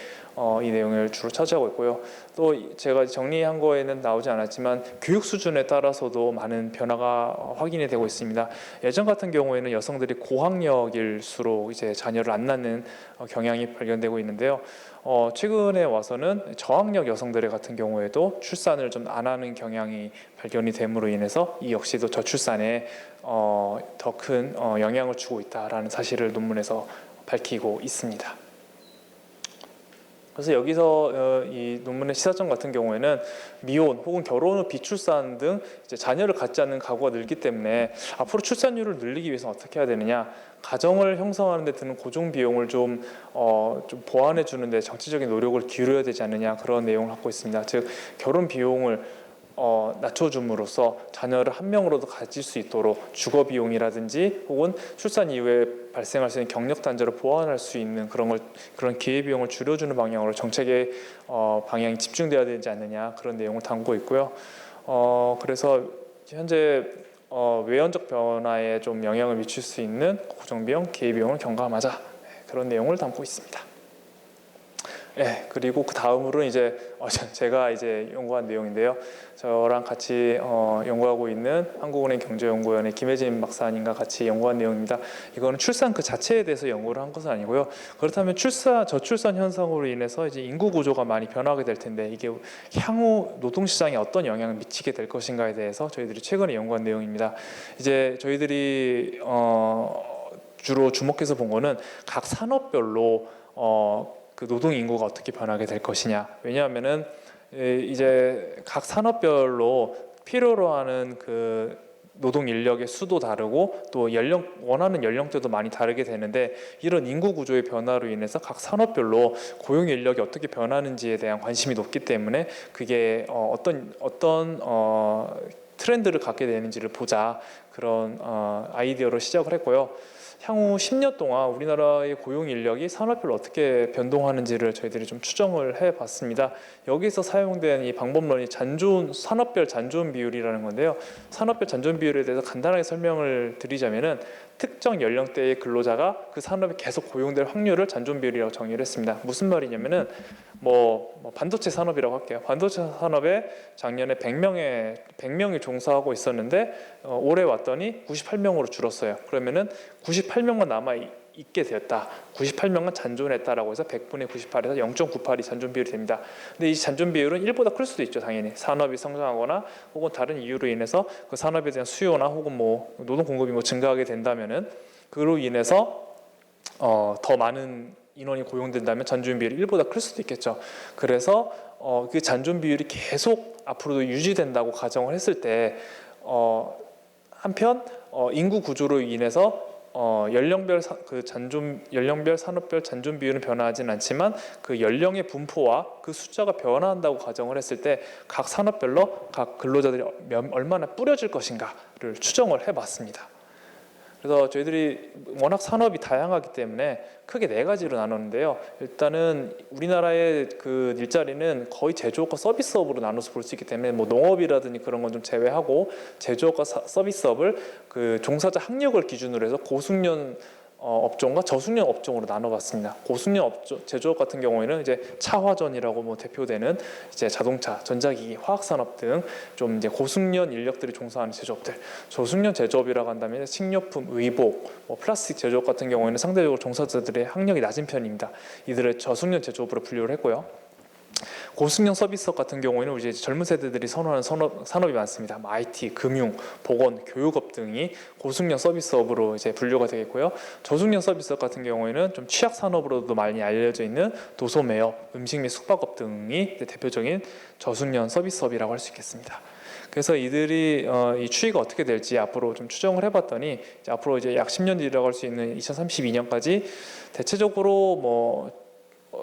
이 내용을 주로 차지하고 있고요. 또 제가 정리한 거에는 나오지 않았지만 교육 수준에 따라서도 많은 변화가 확인이 되고 있습니다. 예전 같은 경우에는 여성들이 고학력일수록 이제 자녀를 안 낳는 경향이 발견되고 있는데요. 최근에 와서는 저학력 여성들 같은 경우에도 출산을 좀 안 하는 경향이 발견이 됨으로 인해서 이 역시도 저출산에 더 큰 영향을 주고 있다라는 사실을 논문에서 밝히고 있습니다. 그래서 여기서 이 논문의 시사점 같은 경우에는 미혼 혹은 결혼 후 비출산 등 이제 자녀를 갖지 않는 가구가 늘기 때문에 앞으로 출산율을 늘리기 위해서 어떻게 해야 되느냐, 가정을 형성하는 데 드는 고정 비용을 좀 보완해 주는데 정치적인 노력을 기울여야 되지 않느냐, 그런 내용을 갖고 있습니다. 즉 결혼 비용을 낮춰줌으로써 자녀를 한 명으로도 가질 수 있도록 주거 비용이라든지 혹은 출산 이후에 발생할 수 있는 경력 단절을 보완할 수 있는 그런 기회 비용을 줄여주는 방향으로 정책의 방향이 집중돼야 되지 않느냐, 그런 내용을 담고 있고요. 그래서 현재 외연적 변화에 좀 영향을 미칠 수 있는 고정비용, 기회 비용을 경감하자, 그런 내용을 담고 있습니다. 네, 그리고 그 다음으로는 이제 제가 이제 연구한 내용인데요. 저랑 같이 연구하고 있는 한국은행 경제연구원의 김혜진 박사님과 같이 연구한 내용입니다. 이거는 출산 그 자체에 대해서 연구를 한 것은 아니고요. 그렇다면 저출산 현상으로 인해서 이제 인구 구조가 많이 변하게 될 텐데 이게 향후 노동시장에 어떤 영향을 미치게 될 것인가에 대해서 저희들이 최근에 연구한 내용입니다. 이제 저희들이 주로 주목해서 본 거는 각 산업별로 그 노동 인구가 어떻게 변하게 될 것이냐. 왜냐하면은 이제 각 산업별로 필요로 하는 그 노동 인력의 수도 다르고 또 원하는 연령대도 많이 다르게 되는데, 이런 인구 구조의 변화로 인해서 각 산업별로 고용 인력이 어떻게 변하는지에 대한 관심이 높기 때문에 그게 어떤 트렌드를 갖게 되는지를 보자, 그런 아이디어로 시작을 했고요. 향후 10년 동안 우리나라의 고용 인력이 산업별로 어떻게 변동하는지를 저희들이 좀 추정을 해봤습니다. 여기서 사용된 이 방법론이 산업별 잔존 비율이라는 건데요. 산업별 잔존 비율에 대해서 간단하게 설명을 드리자면은 특정 연령대의 근로자가 그 산업에 계속 고용될 확률을 잔존 비율이라고 정의를 했습니다. 무슨 말이냐면은 반도체 산업이라고 할게요. 반도체 산업에 작년에 100명이 종사하고 있었는데 올해 왔더니 98명으로 줄었어요. 그러면은 98명만 남아 있게 되었다. 98명만 잔존했다라고 해서 100분의 98에서 0.98이 잔존 비율이 됩니다. 근데 이 잔존 비율은 1보다 클 수도 있죠, 당연히. 산업이 성장하거나 혹은 다른 이유로 인해서 그 산업에 대한 수요나 혹은 노동 공급이 증가하게 된다면은 그로 인해서 더 많은 인원이 고용된다면 잔존 비율이 1보다 클 수도 있겠죠. 그래서 그 잔존 비율이 계속 앞으로도 유지된다고 가정을 했을 때 한편 인구 구조로 인해서 연령별 산업별 잔존 비율은 변화하진 않지만 그 연령의 분포와 그 숫자가 변화한다고 가정을 했을 때 각 산업별로 각 근로자들이 얼마나 뿌려질 것인가를 추정을 해봤습니다. 그래서 저희들이 워낙 산업이 다양하기 때문에 크게 4가지로 나눴는데요. 일단은 우리나라의 그 일자리는 거의 제조업과 서비스업으로 나눠서 볼 수 있기 때문에 농업이라든지 그런 건 좀 제외하고 제조업과 서비스업을 그 종사자 학력을 기준으로 해서 고숙련 업종과 저숙련 업종으로 나눠봤습니다. 고숙련 업종, 제조업 같은 경우에는 이제 차화전이라고 뭐 대표되는 이제 자동차, 전자기기, 화학산업 등 좀 이제 고숙련 인력들이 종사하는 제조업들. 저숙련 제조업이라고 한다면 식료품, 의복, 뭐 플라스틱 제조업 같은 경우에는 상대적으로 종사자들의 학력이 낮은 편입니다. 이들을 저숙련 제조업으로 분류를 했고요. 고숙련 서비스업 같은 경우에는 이제 젊은 세대들이 선호하는 산업이 많습니다. IT, 금융, 보건, 교육업 등이 고숙련 서비스업으로 이제 분류가 되겠고요. 저숙련 서비스업 같은 경우에는 좀 취약 산업으로도 많이 알려져 있는 도소매업, 음식 및 숙박업 등이 대표적인 저숙련 서비스업이라고 할 수 있겠습니다. 그래서 이들이 이 추이가 어떻게 될지 앞으로 좀 추정을 해봤더니 앞으로 이제 약 10년 뒤라고 할 수 있는 2032년까지 대체적으로 뭐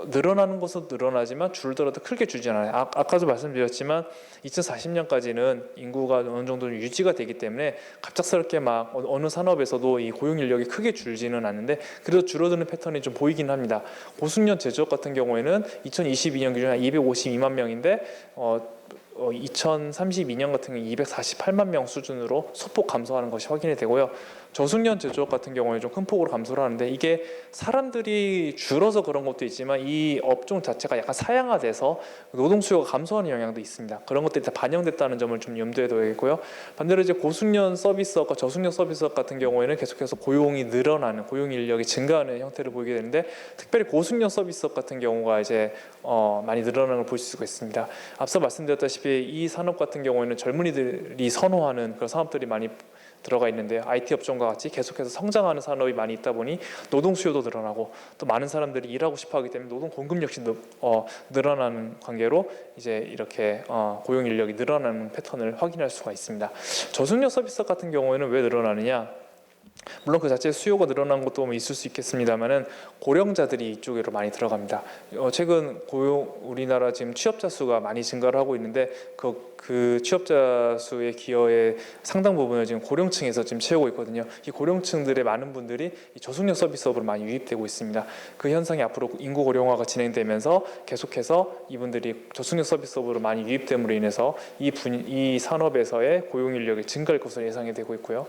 늘어나는 것은 늘어나지만 줄더라도 크게 줄지 않아요. 아까도 말씀드렸지만 2040년까지는 인구가 어느 정도 유지가 되기 때문에 갑작스럽게 막 어느 산업에서도 이 고용 인력이 크게 줄지는 않는데 그래도 줄어드는 패턴이 좀 보이긴 합니다. 고숙련 제조업 같은 경우에는 2022년 기준에 252만 명인데 2032년 같은 경우는 248만 명 수준으로 소폭 감소하는 것이 확인이 되고요. 저숙련 제조업 같은 경우에 좀 큰 폭으로 감소를 하는데 이게 사람들이 줄어서 그런 것도 있지만 이 업종 자체가 약간 사양화돼서 노동 수요가 감소하는 영향도 있습니다. 그런 것들이 다 반영됐다는 점을 좀 염두에 둬야겠고요. 반대로 이제 고숙련 서비스업과 저숙련 서비스업 같은 경우에는 계속해서 고용이 늘어나는, 고용 인력이 증가하는 형태를 보이게 되는데 특별히 고숙련 서비스업 같은 경우가 이제 많이 늘어나는 걸 볼 수가 있습니다. 앞서 말씀드렸다시피 이 산업 같은 경우에는 젊은이들이 선호하는 그런 산업들이 많이 들어가 있는데요. IT 업종과 같이 계속해서 성장하는 산업이 많이 있다 보니 노동 수요도 늘어나고 또 많은 사람들이 일하고 싶어하기 때문에 노동 공급 역시 늘어나는 관계로 이제 이렇게 고용 인력이 늘어나는 패턴을 확인할 수가 있습니다. 저숙련 서비스 같은 경우에는 왜 늘어나느냐? 물론 그 자체 수요가 늘어난 것도 있을 수 있겠습니다만은 고령자들이 이쪽으로 많이 들어갑니다. 최근 우리나라 지금 취업자 수가 많이 증가를 하고 있는데 그 취업자 수의 기여의 상당 부분을 지금 고령층에서 지금 채우고 있거든요. 이 고령층들의 많은 분들이 이 저숙련 서비스업으로 많이 유입되고 있습니다. 그 현상이 앞으로 인구 고령화가 진행되면서 계속해서 이분들이 저숙련 서비스업으로 많이 유입됨으로 인해서 이 산업에서의 고용 인력이 증가할 것으로 예상이 되고 있고요.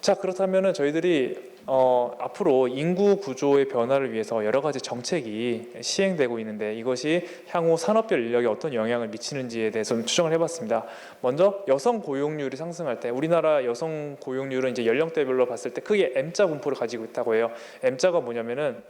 자, 그렇다면은 저희들이 앞으로 인구 구조의 변화를 위해서 여러 가지 정책이 시행되고 있는데 이것이 향후 산업별 인력에 어떤 영향을 미치는지에 대해서 추정을 해봤습니다. 먼저 여성 고용률이 상승할 때 우리나라 여성 고용률은 이제 연령대별로 봤을 때 크게 M자 분포를 가지고 있다고 해요. M자가 뭐냐면은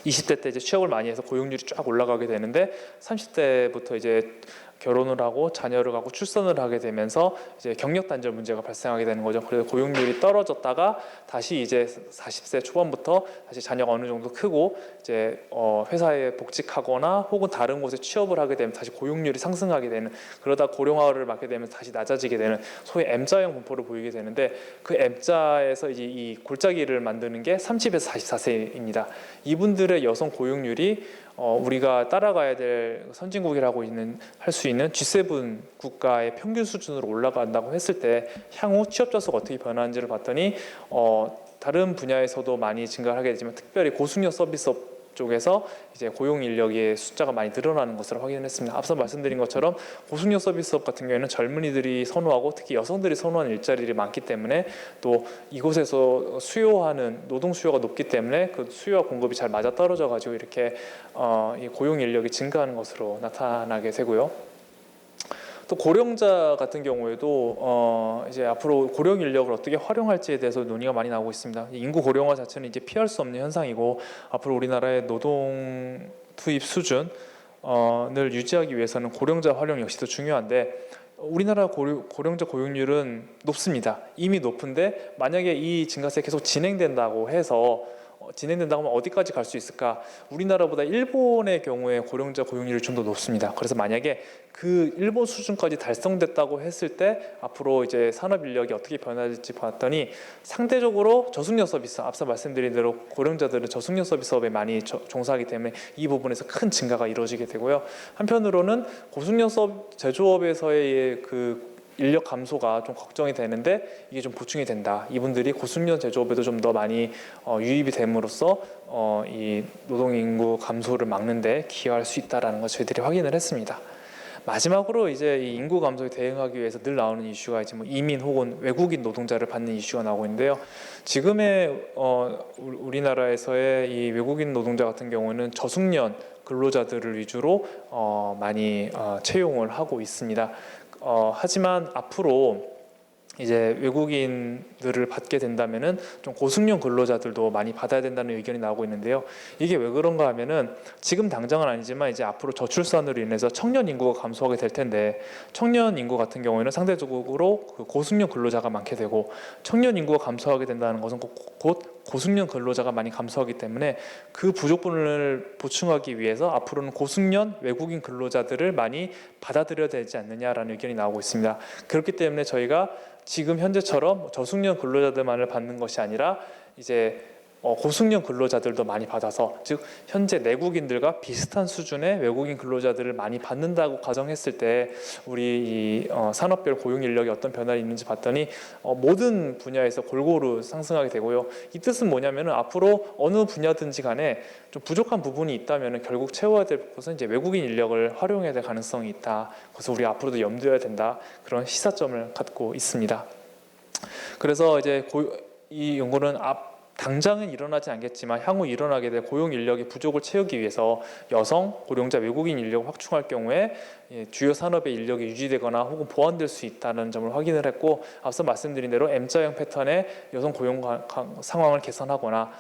20대 때 이제 취업을 많이 해서 고용률이 쫙 올라가게 되는데 30대부터 이제 결혼을 하고 자녀를 갖고 출산을 하게 되면서 이제 경력 단절 문제가 발생하게 되는 거죠. 그래서 고용률이 떨어졌다가 다시 이제 40세 초반부터 다시 자녀가 어느 정도 크고 이제 회사에 복직하거나 혹은 다른 곳에 취업을 하게 되면 다시 고용률이 상승하게 되는, 그러다 고령화를 맞게 되면 다시 낮아지게 되는 소위 M자형 분포를 보이게 되는데 그 M자에서 이제 이 골짜기를 만드는 게 30에서 44세입니다. 이분들의 여성 고용률이 우리가 따라가야 될 선진국이라고 할 수 있는 G7 국가의 평균 수준으로 올라간다고 했을 때 향후 취업자 수가 어떻게 변하는지를 봤더니 다른 분야에서도 많이 증가하게 되지만 특별히 고숙련 서비스업 쪽에서 이제 고용 인력의 숫자가 많이 늘어나는 것으로 확인했습니다. 앞서 말씀드린 것처럼 고숙련 서비스업 같은 경우에는 젊은이들이 선호하고 특히 여성들이 선호하는 일자리들이 많기 때문에 또 이곳에서 수요하는 노동 수요가 높기 때문에 그 수요와 공급이 잘 맞아 떨어져 가지고 이렇게 이 고용 인력이 증가하는 것으로 나타나게 되고요. 또 고령자 같은 경우에도 이제 앞으로 고령 인력을 어떻게 활용할지에 대해서 논의가 많이 나오고 있습니다. 인구 고령화 자체는 이제 피할 수 없는 현상이고 앞으로 우리나라의 노동 투입 수준을 유지하기 위해서는 고령자 활용 역시도 중요한데 우리나라 고령자 고용률은 높습니다. 이미 높은데 만약에 이 증가세 계속 진행된다고 하면 어디까지 갈 수 있을까? 우리나라보다 일본의 경우에 고령자 고용률이 좀 더 높습니다. 그래서 만약에 그 일본 수준까지 달성됐다고 했을 때 앞으로 이제 산업 인력이 어떻게 변화될지 봤더니 상대적으로 저숙련 서비스, 앞서 말씀드린 대로 고령자들은 저숙련 서비스업에 많이 종사하기 때문에 이 부분에서 큰 증가가 이루어지게 되고요. 한편으로는 고숙련 제조업에서의 그 인력 감소가 좀 걱정이 되는데 이게 좀 보충이 된다. 이분들이 고숙련 제조업에도 좀 더 많이 유입이 됨으로써 이 노동 인구 감소를 막는 데 기여할 수 있다라는 걸 저희들이 확인을 했습니다. 마지막으로 이제 이 인구 감소에 대응하기 위해서 늘 나오는 이슈가 이제 뭐 이민 혹은 외국인 노동자를 받는 이슈가 나오고 있는데요. 지금의 우리나라에서의 이 외국인 노동자 같은 경우는 저숙련 근로자들을 위주로 많이 채용을 하고 있습니다. 하지만 앞으로 이제 외국인들을 받게 된다면은 좀 고숙련 근로자들도 많이 받아야 된다는 의견이 나오고 있는데요. 이게 왜 그런가 하면은 지금 당장은 아니지만 이제 앞으로 저출산으로 인해서 청년 인구가 감소하게 될 텐데, 청년 인구 같은 경우에는 상대적으로 그 고숙련 근로자가 많게 되고, 청년 인구가 감소하게 된다는 것은 곧 고숙련 근로자가 많이 감소하기 때문에 그 부족분을 보충하기 위해서 앞으로는 고숙련 외국인 근로자들을 많이 받아들여야 되지 않느냐라는 의견이 나오고 있습니다. 그렇기 때문에 저희가 지금 현재처럼 저숙련 근로자들만을 받는 것이 아니라 이제 고숙련 근로자들도 많이 받아서, 즉 현재 내국인들과 비슷한 수준의 외국인 근로자들을 많이 받는다고 가정했을 때 우리 이 산업별 고용 인력이 어떤 변화가 있는지 봤더니 모든 분야에서 골고루 상승하게 되고요. 이 뜻은 뭐냐면은 앞으로 어느 분야든지 간에 좀 부족한 부분이 있다면은 결국 채워야 될 것은 이제 외국인 인력을 활용해야 될 가능성이 있다. 그래서 우리 앞으로도 염두해야 된다. 그런 시사점을 갖고 있습니다. 그래서 이제 이 연구는 당장은 일어나지 않겠지만 향후 일어나게 될 고용 인력의 부족을 채우기 위해서 여성, 고령자, 외국인 인력을 확충할 경우에 주요 산업의 인력이 유지되거나 혹은 보완될 수 있다는 점을 확인을 했고, 앞서 말씀드린 대로 M자형 패턴의 여성 고용 상황을 개선하거나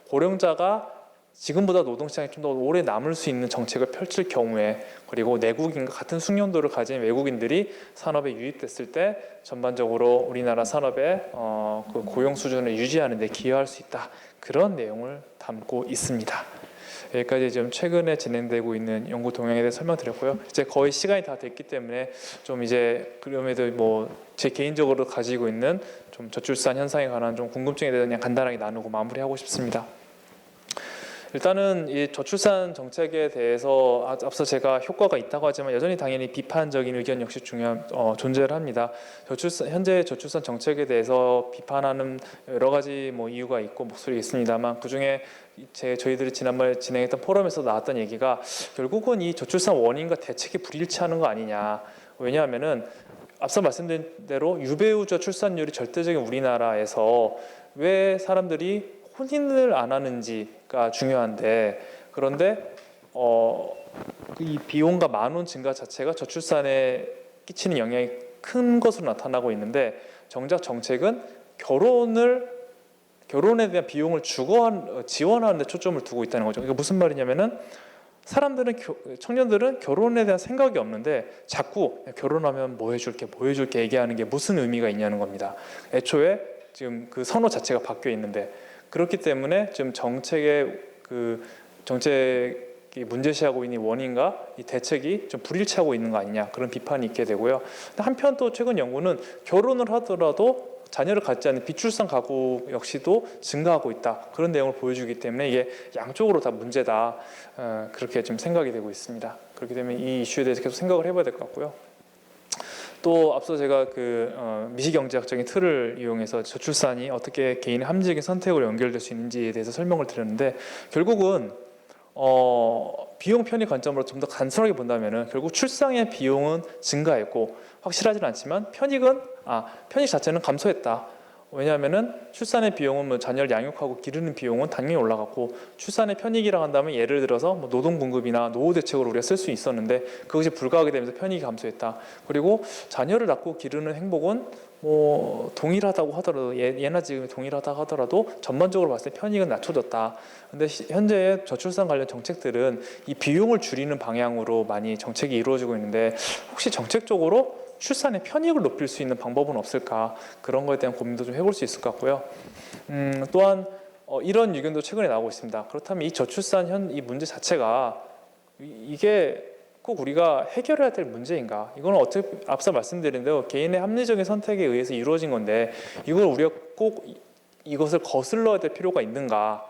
고령자가 지금보다 노동시장에 좀 더 오래 남을 수 있는 정책을 펼칠 경우에, 그리고 내국인과 같은 숙련도를 가진 외국인들이 산업에 유입됐을 때 전반적으로 우리나라 산업의 그 고용 수준을 유지하는 데 기여할 수 있다. 그런 내용을 담고 있습니다. 여기까지 지금 최근에 진행되고 있는 연구 동향에 대해 설명드렸고요. 이제 거의 시간이 다 됐기 때문에 좀 이제 그럼에도 뭐 제 개인적으로 가지고 있는 좀 저출산 현상에 관한 좀 궁금증에 대해서 그냥 간단하게 나누고 마무리하고 싶습니다. 일단은 이 저출산 정책에 대해서 앞서 제가 효과가 있다고 하지만 여전히 당연히 비판적인 의견 역시 존재를 합니다. 현재 저출산 정책에 대해서 비판하는 여러 가지 뭐 이유가 있고 목소리가 있습니다만, 그중에 저희들이 지난번에 진행했던 포럼에서 나왔던 얘기가 결국은 이 저출산 원인과 대책이 불일치하는 거 아니냐. 왜냐하면은 앞서 말씀드린 대로 유배우자 출산율이 절대적인 우리나라에서 왜 사람들이 혼인을 안 하는지가 중요한데, 그런데 이 비용과 만원 증가 자체가 저출산에 끼치는 영향이 큰 것으로 나타나고 있는데, 정작 정책은 결혼에 대한 비용을 지원하는 데 초점을 두고 있다는 거죠. 이게 무슨 말이냐면은 청년들은 결혼에 대한 생각이 없는데 자꾸 결혼하면 뭐 해줄게 얘기하는 게 무슨 의미가 있냐는 겁니다. 애초에 지금 그 선호 자체가 바뀌어 있는데, 그렇기 때문에 지금 정책이 문제시하고 있는 원인과 이 대책이 좀 불일치하고 있는 거 아니냐, 그런 비판이 있게 되고요. 한편 또 최근 연구는 결혼을 하더라도 자녀를 갖지 않는 비출산 가구 역시도 증가하고 있다, 그런 내용을 보여주기 때문에 이게 양쪽으로 다 문제다, 그렇게 좀 생각이 되고 있습니다. 그렇기 때문에 이 이슈에 대해서 계속 생각을 해봐야 될 것 같고요. 또 앞서 제가 미시경제학적인 틀을 이용해서 저출산이 어떻게 개인의 합리적인 선택으로 연결될 수 있는지에 대해서 설명을 드렸는데, 결국은 비용 편익 관점으로 좀 더 간단하게 본다면은 결국 출산의 비용은 증가했고, 확실하지는 않지만 편익 자체는 감소했다. 왜냐하면은 출산의 비용은 뭐 자녀를 양육하고 기르는 비용은 당연히 올라갔고, 출산의 편익이라고 한다면 예를 들어서 뭐 노동 공급이나 노후 대책으로 우리가 쓸 수 있었는데 그것이 불가하게 되면서 편익이 감소했다. 그리고 자녀를 낳고 기르는 행복은 뭐 동일하다고 하더라도 예나 지금이 동일하다고 하더라도 전반적으로 봤을 때 편익은 낮춰졌다. 근데 현재 저출산 관련 정책들은 이 비용을 줄이는 방향으로 많이 정책이 이루어지고 있는데, 혹시 정책적으로 출산의 편익을 높일 수 있는 방법은 없을까, 그런 거에 대한 고민도 좀 해볼 수 있을 것 같고요. 또한 이런 의견도 최근에 나오고 있습니다. 그렇다면 이 저출산 이 문제 자체가 이게 꼭 우리가 해결해야 될 문제인가? 이거는 어떻게 앞서 말씀드린 대로 개인의 합리적인 선택에 의해서 이루어진 건데, 이걸 우리가 꼭 이것을 거슬러야 될 필요가 있는가?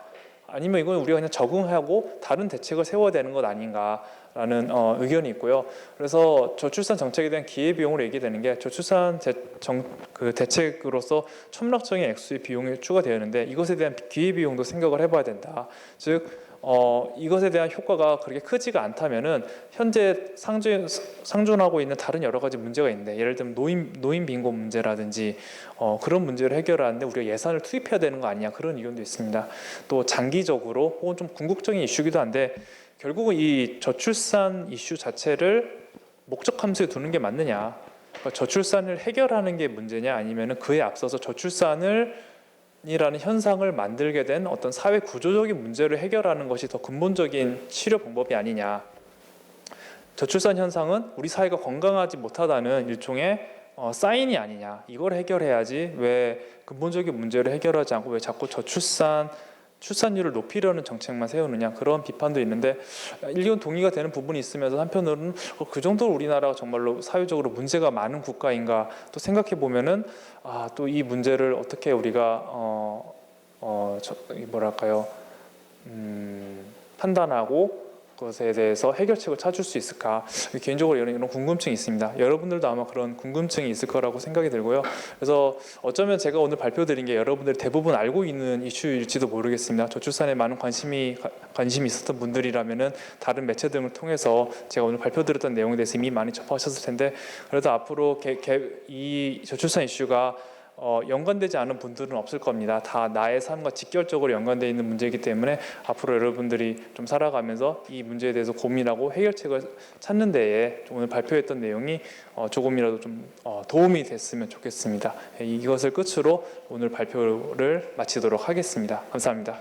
아니면 이건 우리가 그냥 적응하고 다른 대책을 세워야 되는 것 아닌가라는 의견이 있고요. 그래서 저출산 정책에 대한 기회비용으로 얘기되는 게, 저출산 대책으로서 첨락적인 액수의 비용이 추가되었는데 이것에 대한 기회비용도 생각을 해봐야 된다. 즉 이것에 대한 효과가 그렇게 크지가 않다면은 현재 상존하고 있는 다른 여러 가지 문제가 있는데, 예를 들면 노인 빈곤 문제라든지 그런 문제를 해결하는데 우리가 예산을 투입해야 되는 거 아니냐, 그런 의견도 있습니다. 또 장기적으로 혹은 좀 궁극적인 이슈기도 한데, 결국은 이 저출산 이슈 자체를 목적 함수에 두는 게 맞느냐, 그러니까 저출산을 해결하는 게 문제냐, 아니면은 그에 앞서서 저출산이라는 현상을 만들게 된 어떤 사회 구조적인 문제를 해결하는 것이 더 근본적인 치료 방법이 아니냐. 저출산 현상은 우리 사회가 건강하지 못하다는 일종의 사인이 아니냐. 이걸 해결해야지 왜 근본적인 문제를 해결하지 않고 왜 자꾸 출산율을 높이려는 정책만 세우느냐, 그런 비판도 있는데, 일견 동의가 되는 부분이 있으면서 한편으로는 그 정도로 우리나라가 정말로 사회적으로 문제가 많은 국가인가 또 생각해 보면은 또 이 문제를 어떻게 우리가 판단하고 그것에 대해서 해결책을 찾을 수 있을까, 개인적으로 이런 궁금증이 있습니다. 여러분들도 아마 그런 궁금증이 있을 거라고 생각이 들고요. 그래서 어쩌면 제가 오늘 발표드린 게 여러분들이 대부분 알고 있는 이슈일지도 모르겠습니다. 저출산에 많은 관심이 있었던 분들이라면은 다른 매체 등을 통해서 제가 오늘 발표드렸던 내용에 대해서 이미 많이 접하셨을 텐데, 그래도 앞으로 이 저출산 이슈가 연관되지 않은 분들은 없을 겁니다. 다 나의 삶과 직결적으로 연관되어 있는 문제이기 때문에 앞으로 여러분들이 좀 살아가면서 이 문제에 대해서 고민하고 해결책을 찾는 데에 오늘 발표했던 내용이 조금이라도 좀 도움이 됐으면 좋겠습니다. 이것을 끝으로 오늘 발표를 마치도록 하겠습니다. 감사합니다.